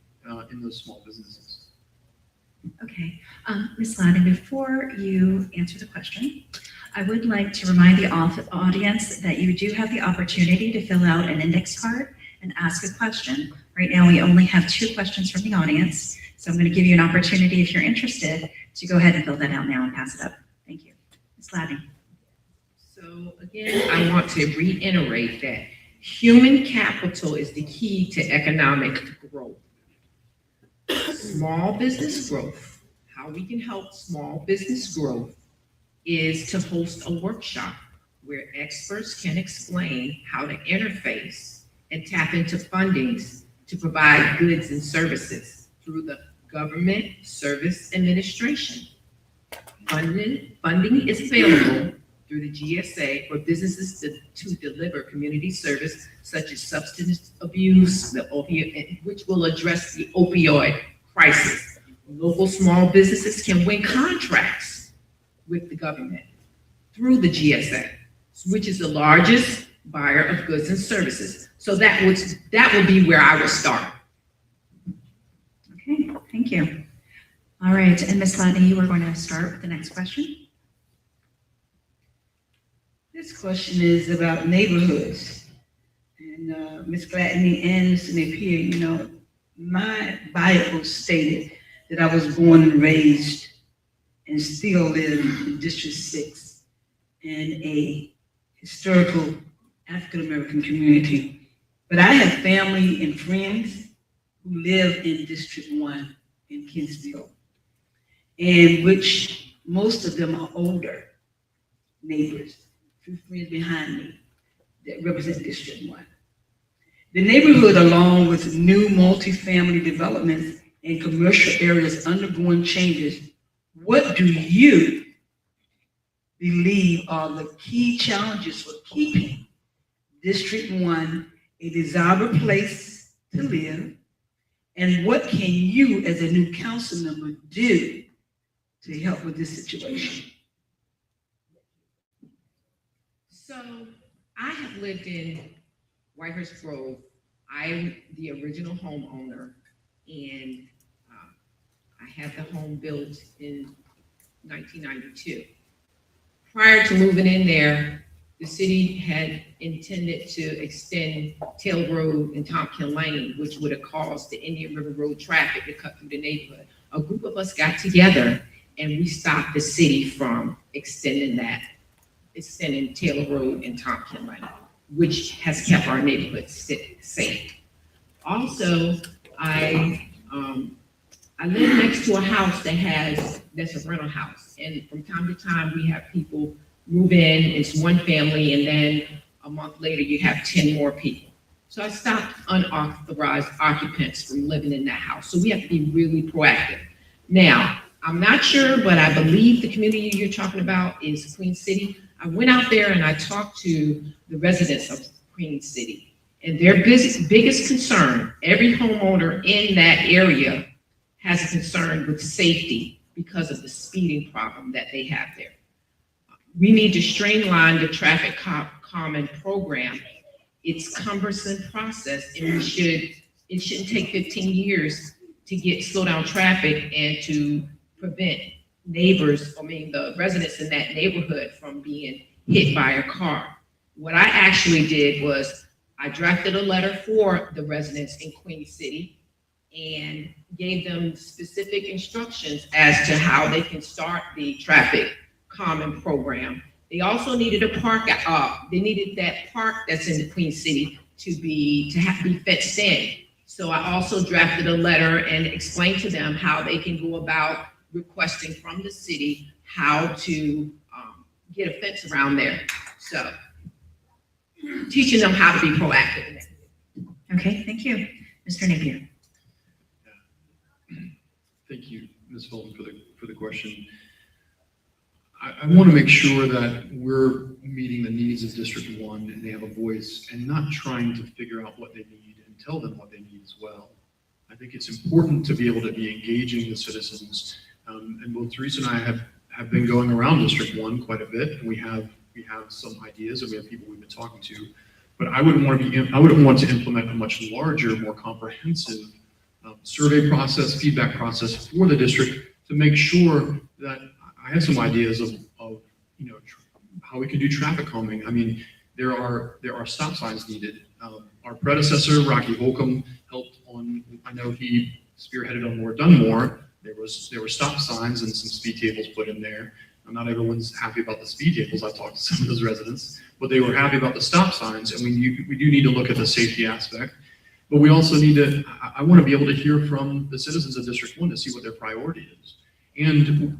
in those small businesses. Okay, Ms. Gladden, before you answer the question, I would like to remind the audience that you do have the opportunity to fill out an index card and ask a question. Right now, we only have 2 questions from the audience, so I'm going to give you an opportunity, if you're interested, to go ahead and fill that out now and pass it up. Thank you. Ms. Gladden. So again, I want to reiterate that human capital is the key to economic growth. Small business growth, how we can help small business growth is to host a workshop where experts can explain how to interface and tap into fundings to provide goods and services through the Government Service Administration. Funding is available through the GSA for businesses to deliver community service such as substance abuse, which will address the opioid crisis. Local small businesses can win contracts with the government through the GSA, which is the largest buyer of goods and services. So that would be where I would start. Okay, thank you. All right, and Ms. Gladney, you are going to start with the next question. This question is about neighborhoods. And Ms. Gladney and Mr. Napier, you know, my Bible stated that I was born and raised and still live in District 6 in a historical African-American community. But I have family and friends who live in District 1 in Kinsville, and which most of them are older neighbors, few friends behind me that represent District 1. The neighborhood, along with new multifamily developments and commercial areas undergoing changes, what do you believe are the key challenges for keeping District 1 a desirable place to live? And what can you, as a new council member, do to help with this situation? So I have lived in Whitehurst Grove. I'm the original homeowner, and I had the home built in 1992. Prior to moving in there, the city had intended to extend Tail Road and Tompkin Lane, which would have caused the Indian River Road traffic to cut through the neighborhood. A group of us got together and we stopped the city from extending Taylor Road and Tompkin Lane, which has kept our neighborhood safe. Also, I live next to a house that's a rental house, and from time to time we have people move in. It's one family, and then a month later you have 10 more people. So I stopped unauthorized occupants from living in that house. So we have to be really proactive. Now, I'm not sure, but I believe the community you're talking about is Queen City. I went out there and I talked to the residents of Queen City, and their biggest concern, every homeowner in that area has a concern with safety because of the speeding problem that they have there. We need to streamline the traffic calming program. It's a cumbersome process, and it shouldn't take 15 years to slow down traffic and to prevent the residents in that neighborhood from being hit by a car. What I actually did was I drafted a letter for the residents in Queen City and gave them specific instructions as to how they can start the traffic calming program. They also needed a park. They needed that park that's in the Queen City to be fenced in. So I also drafted a letter and explained to them how they can go about requesting from the city how to get a fence around there. So teaching them how to be proactive. Okay, thank you. Mr. Napier. Thank you, Ms. Fulton, for the question. I want to make sure that we're meeting the needs of District 1 and they have a voice, and not trying to figure out what they need and tell them what they need as well. I think it's important to be able to be engaging the citizens. And both Teresa and I have been going around District 1 quite a bit, and we have some ideas and we have people we've been talking to. But I wouldn't want to implement a much larger, more comprehensive survey process, feedback process for the district to make sure that I have some ideas of how we can do traffic calming. I mean, there are stop signs needed. Our predecessor, Rocky Holcomb, helped on. I know he spearheaded on Lord Dunmore. There were stop signs and some speed tables put in there. Not everyone's happy about the speed tables. I talked to some of those residents, but they were happy about the stop signs, and we do need to look at the safety aspect. But we also need to. I want to be able to hear from the citizens of District 1 to see what their priority is, and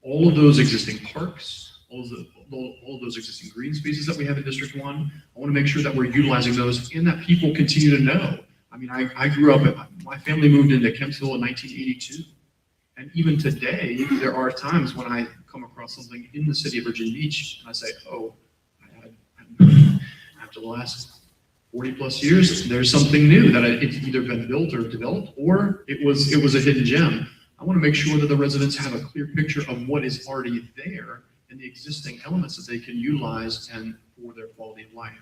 all of those existing parks, all of those existing green spaces that we have in District 1, I want to make sure that we're utilizing those and that people continue to know. I mean, I grew up, my family moved into Kempsville in 1982. And even today, there are times when I come across something in the city of Virginia Beach and I say, oh, after the last 40 plus years, there's something new that it's either been built or developed, or it was a hidden gem. I want to make sure that the residents have a clear picture of what is already there and the existing elements that they can utilize and for their quality of life.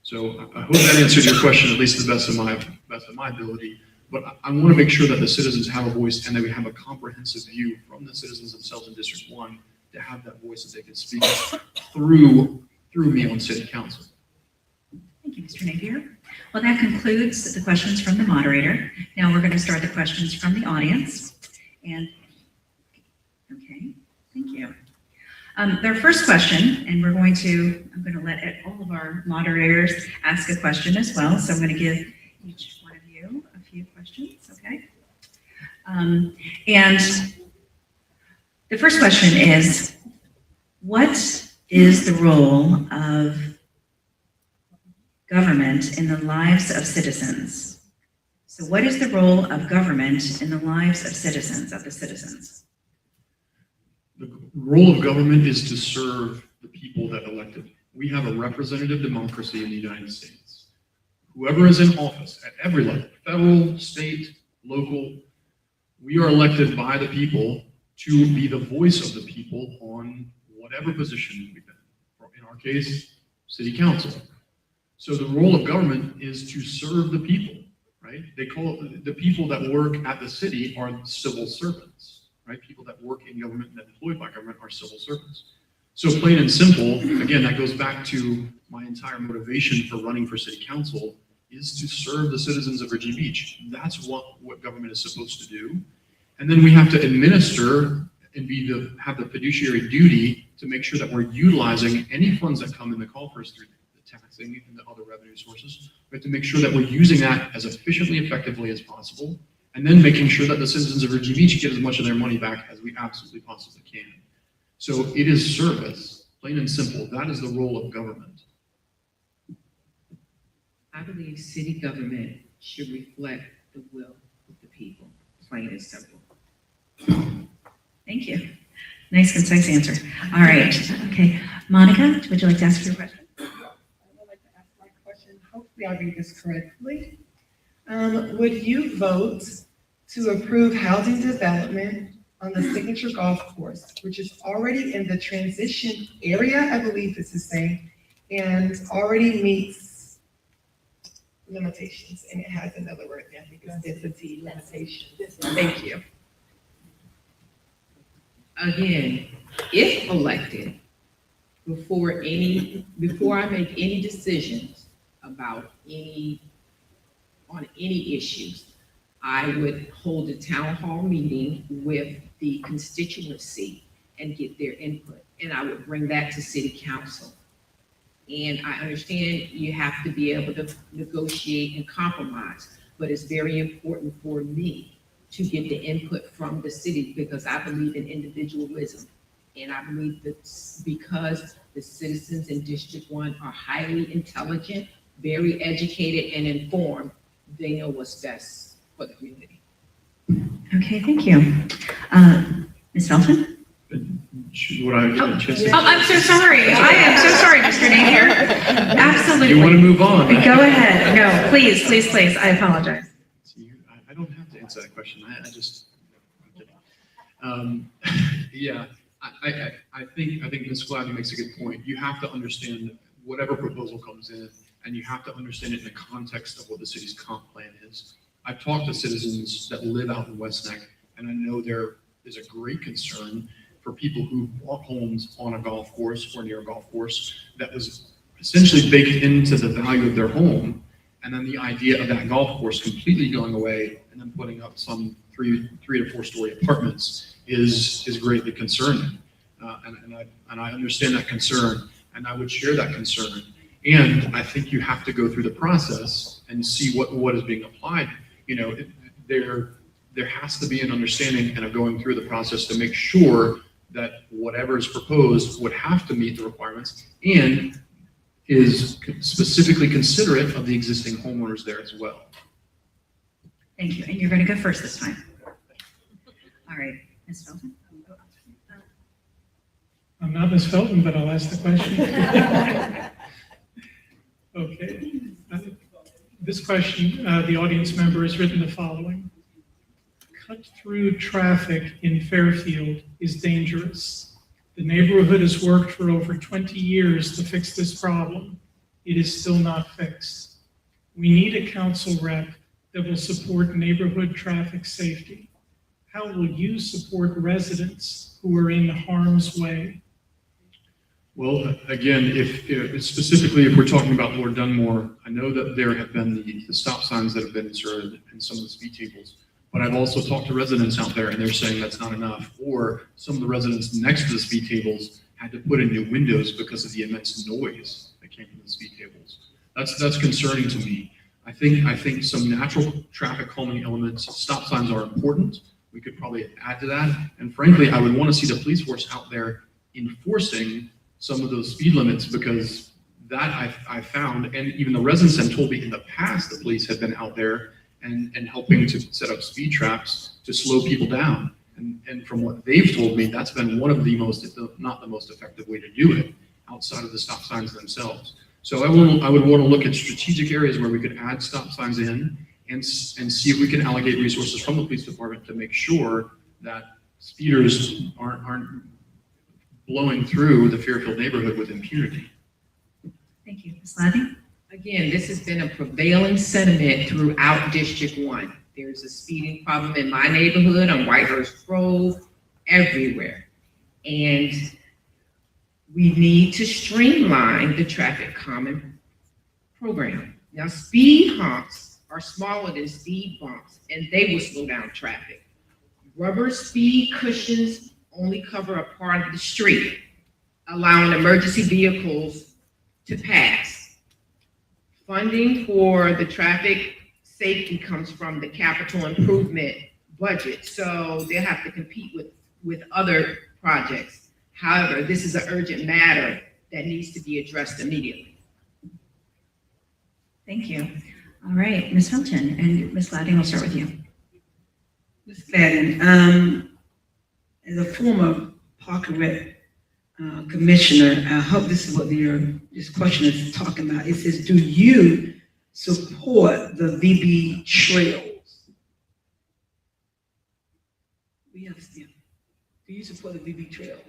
So I hope that answers your question, at least to the best of my ability. But I want to make sure that the citizens have a voice and that we have a comprehensive view from the citizens themselves in District 1 to have that voice that they can speak through me on City Council. Thank you, Mr. Napier. Well, that concludes the questions from the moderator. Now we're going to start the questions from the audience. And, okay, thank you. Their first question, and I'm going to let all of our moderators ask a question as well. So I'm going to give each one of you a few questions, okay? And the first question is, what is the role of government in the lives of citizens? So what is the role of government in the lives of the citizens? The role of government is to serve the people that elected. We have a representative democracy in the United States. Whoever is in office at every level, federal, state, local, we are elected by the people to be the voice of the people on whatever position we've been. In our case, city council. So the role of government is to serve the people, right? They call it, the people that work at the city are civil servants, right? People that work in government and employed by government are civil servants. So plain and simple, again, that goes back to my entire motivation for running for city council is to serve the citizens of Virginia Beach. That's what government is supposed to do. And then we have to administer and have the fiduciary duty to make sure that we're utilizing any funds that come in the coffers through the taxing and the other revenue sources. We have to make sure that we're using that as efficiently, effectively as possible, and then making sure that the citizens of Virginia Beach get as much of their money back as we absolutely possibly can. So it is service, plain and simple. That is the role of government. I believe city government should reflect the will of the people, plain and simple. Thank you. Nice, concise answer. All right. Okay. Monica, would you like to ask your question? I would like to ask my question. Hopefully I read this correctly. Would you vote to approve housing development on the Signature Golf Course, which is already in the transition area, I believe this is saying, and already meets limitations, and it has another word there, I think it's density limitations. Thank you. Again, if elected, before I make any decisions about on any issues, I would hold a town hall meeting with the constituency and get their input, and I would bring that to city council. And I understand you have to be able to negotiate and compromise, but it's very important for me to get the input from the city because I believe in individualism. And I believe that because the citizens in District 1 are highly intelligent, very educated and informed, they know what's best for the community. Okay, thank you. Ms. Felton? Would I get a chance to- Oh, I'm so sorry. I am so sorry, Mr. Napier. Absolutely. You want to move on? Go ahead. No, please, please, please. I apologize. I don't have to answer that question. I'm kidding. Yeah, I think Ms. Gladney makes a good point. You have to understand whatever proposal comes in, and you have to understand it in the context of what the city's comp plan is. I've talked to citizens that live out in West Neck, and I know there is a great concern for people who bought homes on a golf course or near a golf course that was essentially baked into the value of their home. And then the idea of that golf course completely going away and then putting up some three to 4 story apartments is greatly concerning. And I understand that concern, and I would share that concern. And I think you have to go through the process and see what is being applied. You know, there has to be an understanding and a going through the process to make sure that whatever is proposed would have to meet the requirements and is specifically considerate of the existing homeowners there as well. Thank you. And you're going to go first this time. All right, Ms. Felton? I'm not Ms. Felton, but I'll ask the question. Okay. This question, the audience member has written the following. Cut-through traffic in Fairfield is dangerous. The neighborhood has worked for over 20 years to fix this problem. It is still not fixed. We need a council rep that will support neighborhood traffic safety. How will you support residents who are in harm's way? Well, again, if specifically if we're talking about Lord Dunmore, I know that there have been the stop signs that have been inserted and some of the speed tables. But I've also talked to residents out there and they're saying that's not enough. Or some of the residents next to the speed tables had to put in new windows because of the immense noise that came from the speed tables. That's concerning to me. I think some natural traffic calming elements, stop signs are important. We could probably add to that. And frankly, I would want to see the police force out there enforcing some of those speed limits, because that I found, and even the residents have told me in the past, the police have been out there and helping to set up speed traps to slow people down. And from what they've told me, that's been one of the most, if not the most effective way to do it, outside of the stop signs themselves. So I would want to look at strategic areas where we could add stop signs in and see if we can allocate resources from the police department to make sure that speeders aren't blowing through the Fairfield neighborhood with impunity. Thank you. Ms. Gladney? Again, this has been a prevailing sentiment throughout District 1. There's a speeding problem in my neighborhood, on Whitehurst Grove, everywhere. And we need to streamline the traffic calming program. Now, speed humps are smaller than speed bumps, and they will slow down traffic. Rubber speed cushions only cover a part of the street, allowing emergency vehicles to pass. Funding for the traffic safety comes from the capital improvement budget, so they'll have to compete with other projects. However, this is an urgent matter that needs to be addressed immediately. Thank you. All right, Ms. Hilton, and Ms. Gladney, we'll start with you. Ms. Gladden, as a former Park and Rec commissioner, I hope this is what this question is talking about. It says, do you support the VB trails? We understand. Do you support the VB trails?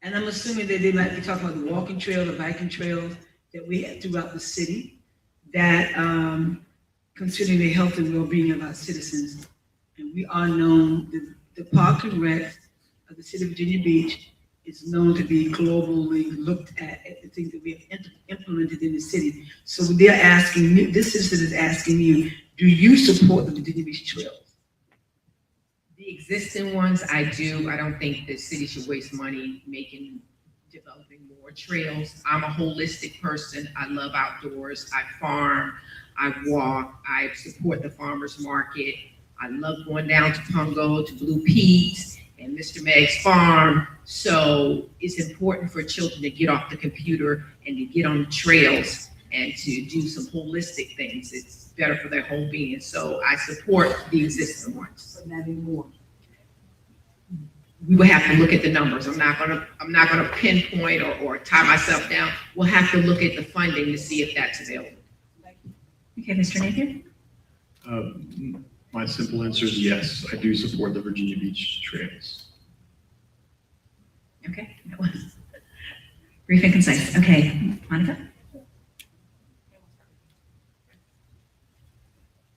And I'm assuming that they might be talking about the walking trail, the biking trails that we have throughout the city, that considering the health and well-being of our citizens. And we are known, the Park and Rec of the city of Virginia Beach is known to be globally looked at the things that we have implemented in the city. So they're asking me, this citizen is asking you, do you support the Virginia Beach trails? The existing ones, I do. I don't think the city should waste money developing more trails. I'm a holistic person. I love outdoors. I farm, I walk, I support the farmer's market. I love going down to Pungo, to Blue Peaks, and Mr. Meg's farm. So it's important for children to get off the computer and to get on the trails and to do some holistic things. It's better for their whole being. So I support the existing ones. But not anymore. We will have to look at the numbers. I'm not gonna pinpoint or tie myself down. We'll have to look at the funding to see if that's available. Okay, Mr. Napier? My simple answer is yes, I do support the Virginia Beach trails. Okay, that was brief and concise. Okay, Monica?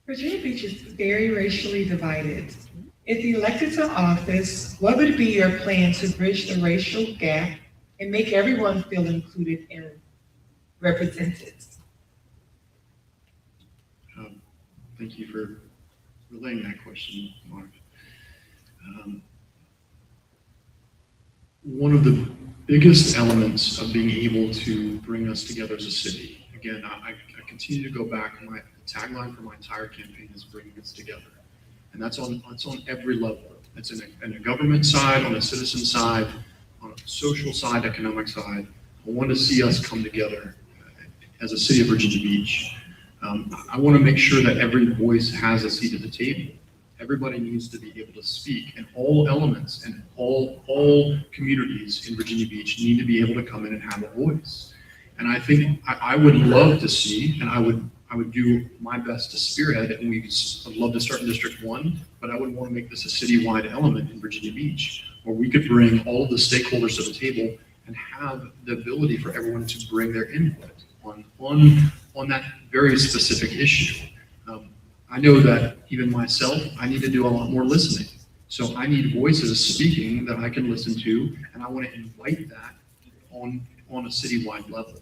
Virginia Beach is very racially divided. If elected to office, what would be your plan to bridge the racial gap and make everyone feel included and represented? Thank you for relaying that question, Mark. One of the biggest elements of being able to bring us together as a city, again, I continue to go back, my tagline for my entire campaign is bringing us together. And that's on every level. It's in a government side, on a citizen side, on a social side, economic side. I want to see us come together as a city of Virginia Beach. I want to make sure that every voice has a seat at the table. Everybody needs to be able to speak, and all elements and all communities in Virginia Beach need to be able to come in and have a voice. And I think I would love to see, and I would do my best to spearhead it, and I'd love to start in District 1, but I would want to make this a citywide element in Virginia Beach, where we could bring all of the stakeholders to the table and have the ability for everyone to bring their input on that very specific issue. I know that even myself, I need to do a lot more listening. So I need voices speaking that I can listen to, and I want to invite that on a citywide level.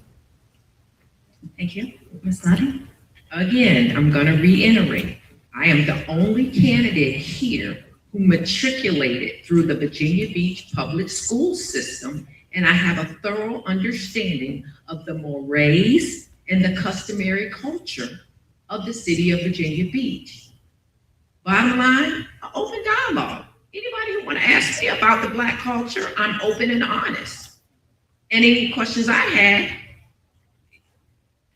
Thank you. Ms. Gladney? Again, I'm gonna reiterate, I am the only candidate here who matriculated through the Virginia Beach public school system, and I have a thorough understanding of the mores and the customary culture of the city of Virginia Beach. Bottom line, an open dialogue. Anybody who want to ask me about the Black culture, I'm open and honest. Any questions I had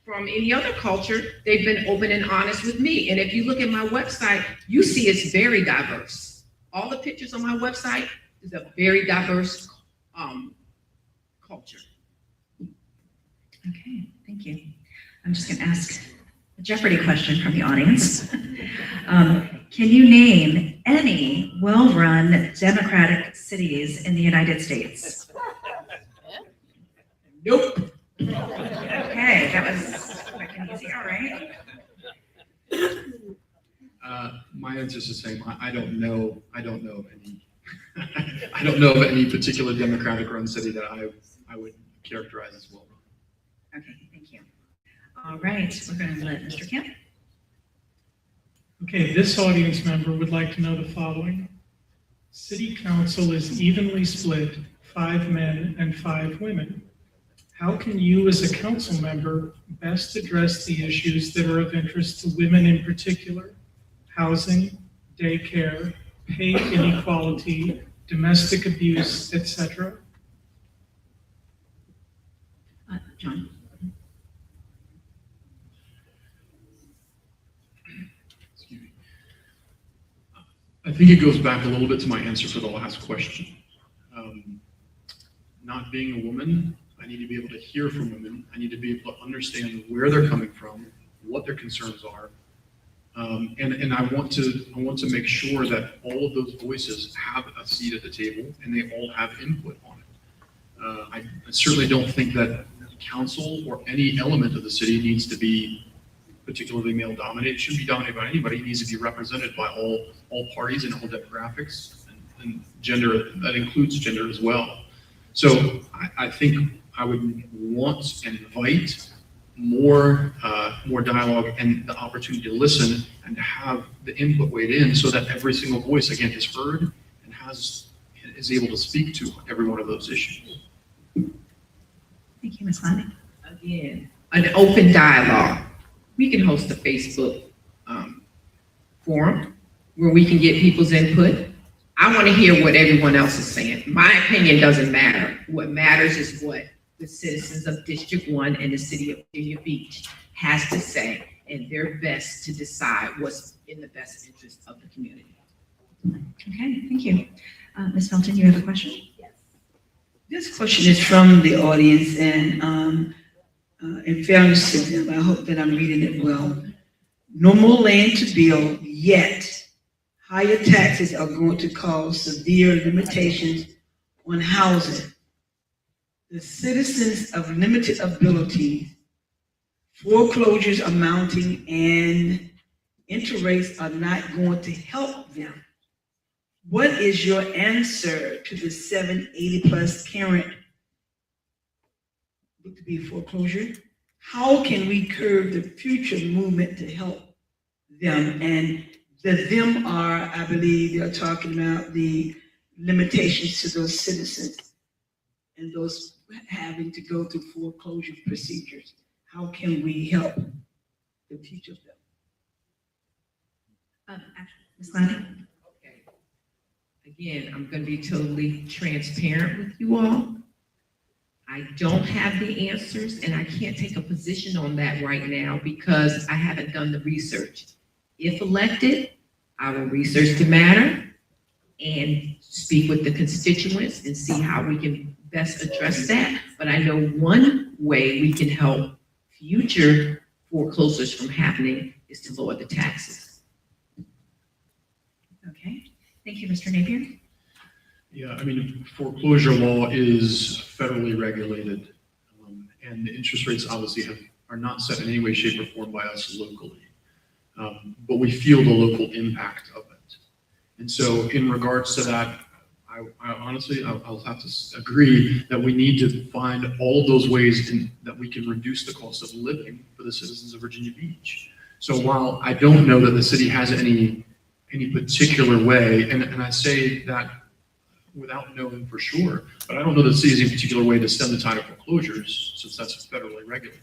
from any other culture, they've been open and honest with me. And if you look at my website, you see it's very diverse. All the pictures on my website is a very diverse culture. Okay, thank you. I'm just going to ask a Jeopardy question from the audience. Can you name any well-run democratic cities in the United States? Nope. Okay, that was quick and easy, all right. My answer is the same. I don't know of any. I don't know of any particular Democratic-run city that I would characterize as well. Okay, thank you. All right, we're going to let Mr. Kemp. Okay, this audience member would like to know the following. City council is evenly split, 5 men and 5 women. How can you as a council member best address the issues that are of interest to women in particular? Housing, daycare, pay inequality, domestic abuse, etc. John. Excuse me. I think it goes back a little bit to my answer for the last question. Not being a woman, I need to be able to hear from women. I need to be able to understand where they're coming from, what their concerns are. And I want to make sure that all of those voices have a seat at the table and they all have input on it. I certainly don't think that council or any element of the city needs to be particularly male dominated. It shouldn't be dominated by anybody. It needs to be represented by all parties and all demographics and gender. That includes gender as well. So I think I would want and invite more dialogue and the opportunity to listen and to have the input weighed in so that every single voice again is heard and is able to speak to every one of those issues. Thank you, Ms. Lanning. Again, an open dialogue. We can host a Facebook forum where we can get people's input. I want to hear what everyone else is saying. My opinion doesn't matter. What matters is what the citizens of District 1 and the city of Virginia Beach has to say, and their best to decide what's in the best interest of the community. Okay, thank you. Ms. Felton, you have a question? Yes. This question is from the audience, and in fairness to them, I hope that I'm reading it well. No more land to build, yet higher taxes are going to cause severe limitations on housing. The citizens of limited abilities, foreclosures are mounting, and interest rates are not going to help them. What is your answer to the 780 plus current to be foreclosure? How can we curb the future movement to help them? And the them are, I believe they're talking about the limitations to those citizens and those having to go through foreclosure procedures. How can we help the future of them? Ms. Lanning? Okay. Again, I'm going to be totally transparent with you all. I don't have the answers, and I can't take a position on that right now because I haven't done the research. If elected, I will research the matter and speak with the constituents and see how we can best address that. But I know one way we can help future foreclosures from happening is to lower the taxes. Okay, thank you, Mr. Napier. Yeah, I mean, foreclosure law is federally regulated, and the interest rates obviously are not set in any way, shape, or form by us locally. But we feel the local impact of it. And so in regards to that, I honestly, I'll have to agree that we need to find all of those ways that we can reduce the cost of living for the citizens of Virginia Beach. So while I don't know that the city has any particular way, and I say that without knowing for sure, but I don't know that the city has any particular way to stem the tide of foreclosures, since that's federally regulated.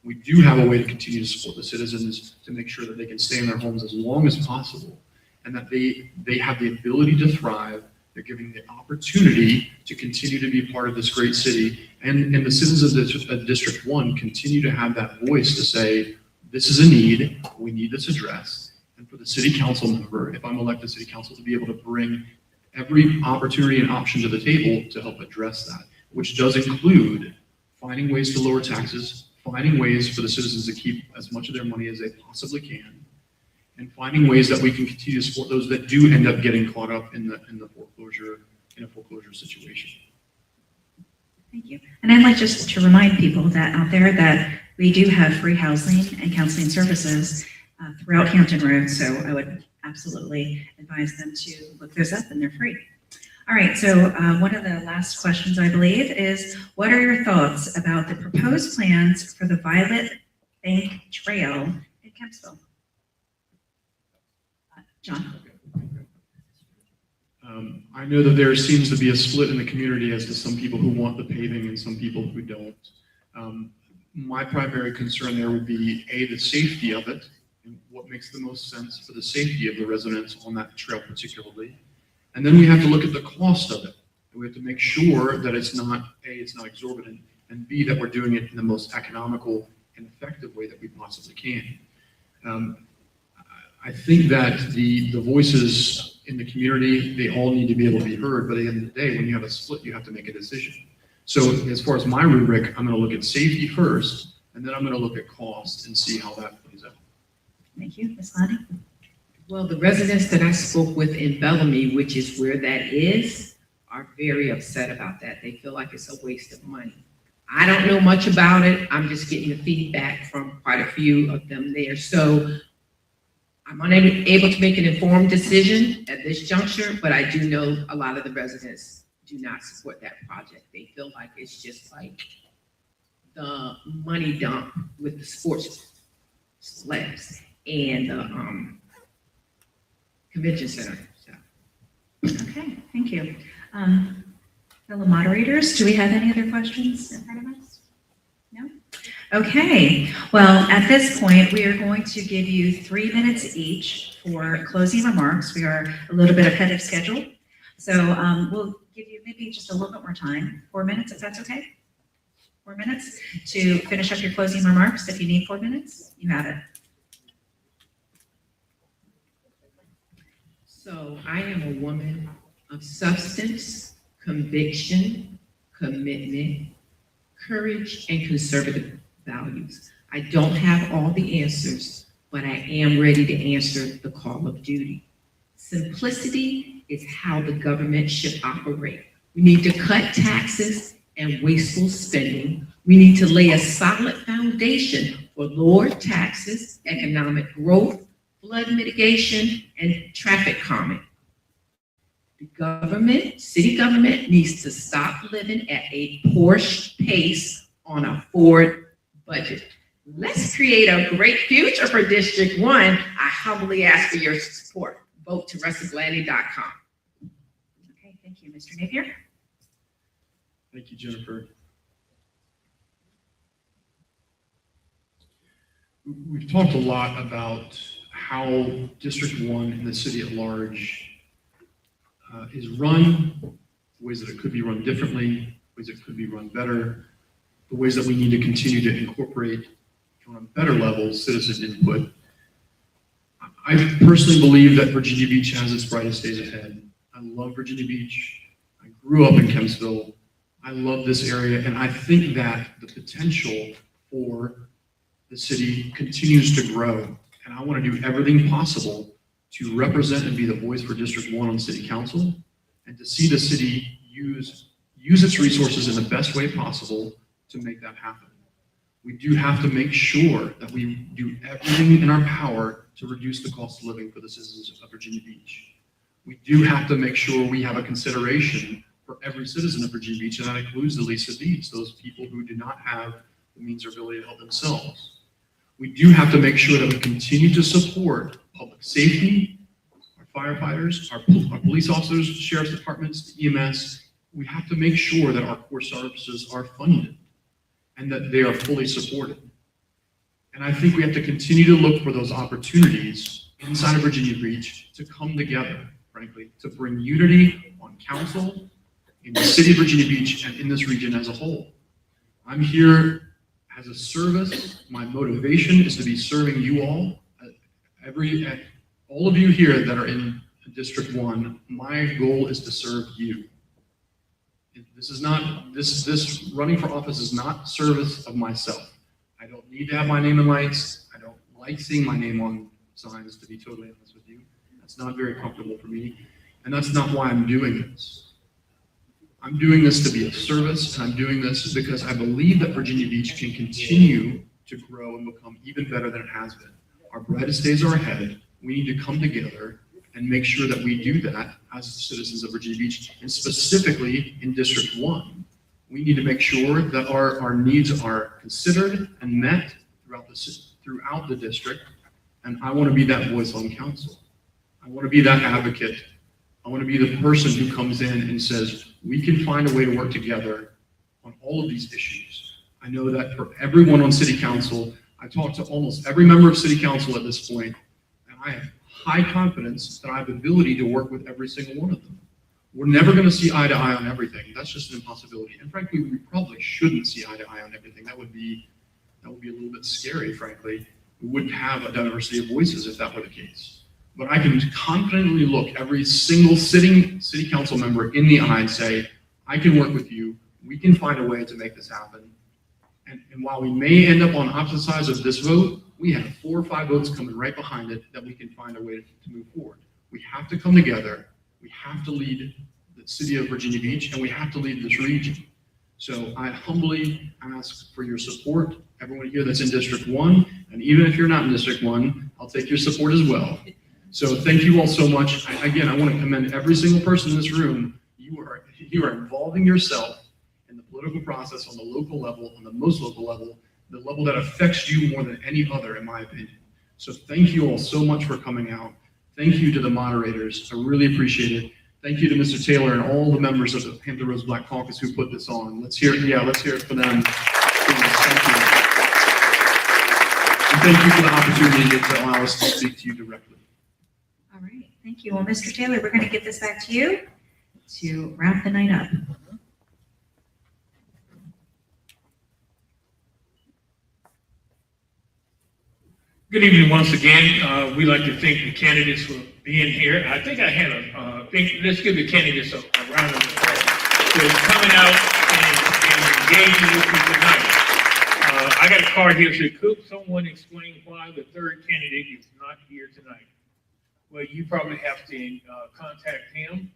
We do have a way to continue to support the citizens to make sure that they can stay in their homes as long as possible, and that they have the ability to thrive. They're giving the opportunity to continue to be part of this great city, and the citizens of District 1 continue to have that voice to say, this is a need, we need this addressed. And for the city council member, if I'm elected city council, to be able to bring every opportunity and option to the table to help address that, which does include finding ways to lower taxes, finding ways for the citizens to keep as much of their money as they possibly can, and finding ways that we can continue to support those that do end up getting caught up in a foreclosure situation. Thank you. And I'd like just to remind people that out there that we do have free housing and counseling services throughout Hampton Road. So I would absolutely advise them to look those up, and they're free. All right, so one of the last questions, I believe, is what are your thoughts about the proposed plans for the Violet Bank Trail in Kempsville? John? I know that there seems to be a split in the community as to some people who want the paving and some people who don't. My primary concern there would be, A, the safety of it, and what makes the most sense for the safety of the residents on that trail particularly. And then we have to look at the cost of it. And we have to make sure that it's not, A, it's not exorbitant, and B, that we're doing it in the most economical and effective way that we possibly can. I think that the voices in the community, they all need to be able to be heard, but at the end of the day, when you have a split, you have to make a decision. So as far as my rubric, I'm going to look at safety first, and then I'm going to look at cost and see how that plays out. Thank you. Ms. Lottie? Well, the residents that I spoke with in Bellamy, which is where that is, are very upset about that. They feel like it's a waste of money. I don't know much about it. I'm just getting the feedback from quite a few of them there. So I'm unable to make an informed decision at this juncture, but I do know a lot of the residents do not support that project. They feel like it's just like the money dump with the sports slabs and the convention center. So. Okay, thank you. Fellow moderators, do we have any other questions in front of us? No? Okay, well, at this point, we are going to give you 3 minutes each for closing remarks. We are a little bit ahead of schedule. So we'll give you maybe just a little bit more time, 4 minutes, if that's okay? 4 minutes to finish up your closing remarks. If you need 4 minutes, you have it. So I am a woman of substance, conviction, commitment, courage, and conservative values. I don't have all the answers, but I am ready to answer the call of duty. Simplicity is how the government should operate. We need to cut taxes and wasteful spending. We need to lay a solid foundation for lower taxes, economic growth, flood mitigation, and traffic calming. The government, city government, needs to stop living at a Porsche pace on a Ford budget. Let's create a great future for District 1. I humbly ask for your support. Vote to russellgladney.com. Okay, thank you. Mr. Napier? Thank you, Jennifer. We've talked a lot about how District 1 and the city at large is run, ways that it could be run differently, ways it could be run better, the ways that we need to continue to incorporate on a better level citizen input. I personally believe that Virginia Beach has its brightest days ahead. I love Virginia Beach. I grew up in Kempsville. I love this area, and I think that the potential for the city continues to grow. And I want to do everything possible to represent and be the voice for District 1 on City Council, and to see the city use its resources in the best way possible to make that happen. We do have to make sure that we do everything in our power to reduce the cost of living for the citizens of Virginia Beach. We do have to make sure we have a consideration for every citizen of Virginia Beach, and that includes the least of these, those people who do not have the means or ability to help themselves. We do have to make sure that we continue to support public safety, our firefighters, our police officers, sheriff's departments, EMS. We have to make sure that our core services are funded and that they are fully supported. And I think we have to continue to look for those opportunities inside of Virginia Beach to come together, frankly, to bring unity on council, in the city of Virginia Beach, and in this region as a whole. I'm here as a service. My motivation is to be serving you all. All of you here that are in District 1, my goal is to serve you. This is not, this running for office is not service of myself. I don't need to have my name in lights. I don't like seeing my name on signs, to be totally honest with you. That's not very comfortable for me. And that's not why I'm doing this. I'm doing this to be of service, and I'm doing this because I believe that Virginia Beach can continue to grow and become even better than it has been. Our brightest days are ahead. We need to come together and make sure that we do that as citizens of Virginia Beach, and specifically in District 1. We need to make sure that our needs are considered and met throughout the district, and I want to be that voice on council. I want to be that advocate. I want to be the person who comes in and says, we can find a way to work together on all of these issues. I know that for everyone on city council, I talk to almost every member of city council at this point, and I have high confidence that I have the ability to work with every single one of them. We're never going to see eye to eye on everything. That's just an impossibility. And frankly, we probably shouldn't see eye to eye on everything. That would be a little bit scary, frankly. We wouldn't have a diversity of voices if that were the case. But I can confidently look every single city council member in the eye and say, I can work with you. We can find a way to make this happen. And while we may end up on opposite sides of this vote, we have 4 or 5 votes coming right behind it that we can find a way to move forward. We have to come together. We have to lead the city of Virginia Beach, and we have to lead this region. So I humbly ask for your support, everyone here that's in District 1, and even if you're not in District 1, I'll take your support as well. So thank you all so much. Again, I want to commend every single person in this room. You are involving yourself in the political process on the local level, on the most local level, the level that affects you more than any other, in my opinion. So thank you all so much for coming out. Thank you to the moderators. I really appreciate it. Thank you to Mr. Taylor and all the members of the Hampton Roads Black Caucus who put this on. Let's hear it for them. Thank you. And thank you for the opportunity to allow us to speak to you directly. All right, thank you. Well, Mr. Taylor, we're going to get this back to you to wrap the night up. Good evening once again. We'd like to thank the candidates for being here. I think I had let's give the candidates a round of applause for coming out and engaging with me tonight. I got a card here. So could someone explain why the third candidate is not here tonight? Well, you probably have to contact him.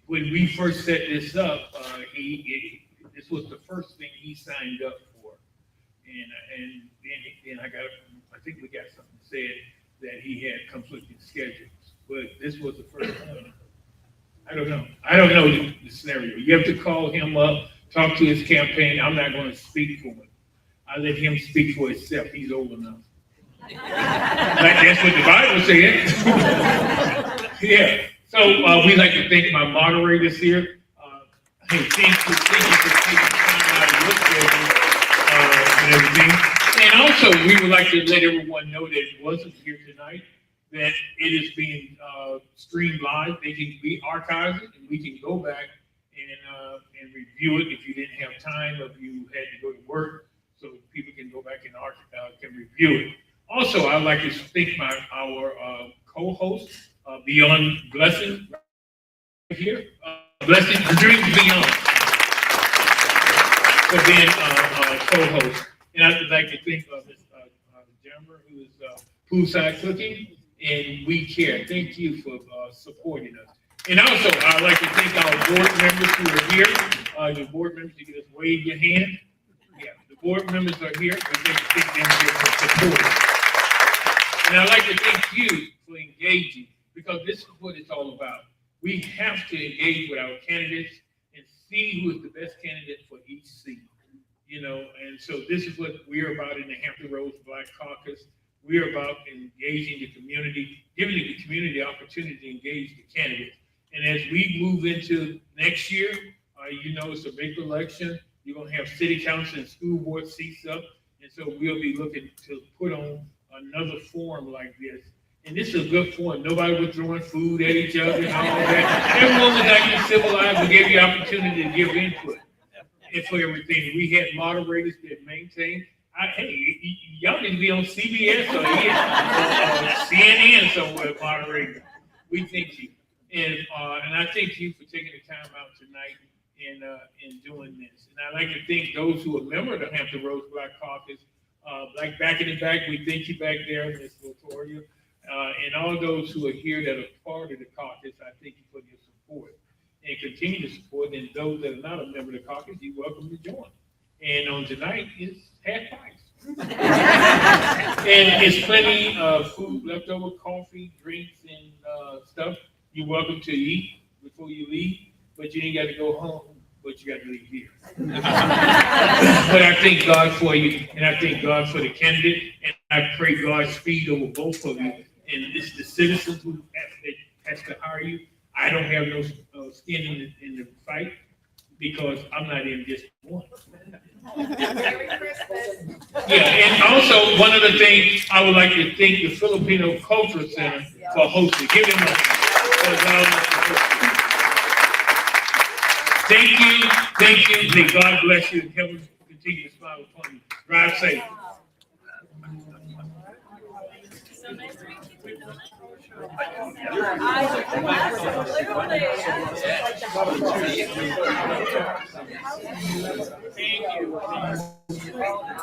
When we first set this up, this was the first thing he signed up for. And then I think we got something said that he had conflicting schedules, but this was the first one. I don't know the scenario. You have to call him up, talk to his campaign. I'm not going to speak for him. I let him speak for himself. He's old enough. That's what the Bible said. Yeah. So we'd like to thank my moderators here. Hey, thank you for taking time out of your schedule and everything. And also, we would like to let everyone know that it wasn't here tonight, that it is being streamed live. They can be archived, and we can go back and review it if you didn't have time, or if you had to go to work, so people can go back and can review it. Also, I'd like to thank our co-host, Beyond Blessing, right here. Blessing, Dreams Beyond, for being co-host. And I'd like to thank Ms. Jammer, who is Poolside Cooking, and We Care. Thank you for supporting us. And also, I'd like to thank our board members who are here. The board members, you can just wave your hand. Yeah, the board members are here. We'd like to thank them here for supporting. And I'd like to thank you for engaging, because this is what it's all about. We have to engage with our candidates and see who is the best candidate for each seat. you know, and so this is what we're about in the Hampton Roads Black Caucus. We're about engaging the community, giving the community the opportunity to engage the candidates. And as we move into next year, you know, it's a big election. You're gonna have city council and school board seats up. And so we'll be looking to put on another forum like this. And this is a good forum. Nobody was throwing food at each other and all that. Everyone was acting civilized. We gave you opportunity to give input and for everything. We had moderators that maintained. Hey, y'all need to be on CBS or CNN somewhere moderating. We thank you. And I thank you for taking the time out tonight in doing this. And I'd like to thank those who are members of the Hampton Roads Black Caucus. Like back in the back, we thank you back there, Ms. Latoya. And all those who are here that are part of the caucus, I thank you for your support and continue to support. And those that are not a member of the caucus, you're welcome to join. And on tonight, it's half price. And it's plenty of food, leftover coffee, drinks, and stuff. You're welcome to eat before you leave, but you ain't got to go home, but you got to leave here. But I thank God for you, and I thank God for the candidate, and I pray God's speed over both of you. And it's the citizens who has to hire you. I don't have no skin in the fight because I'm not in just one. Yeah, and also one of the things I would like to thank the Filipino Cultural Center for hosting. Give them a thank you. May God bless you and heaven continue to smile upon you. Drive safe. So nice to meet you. Thank you.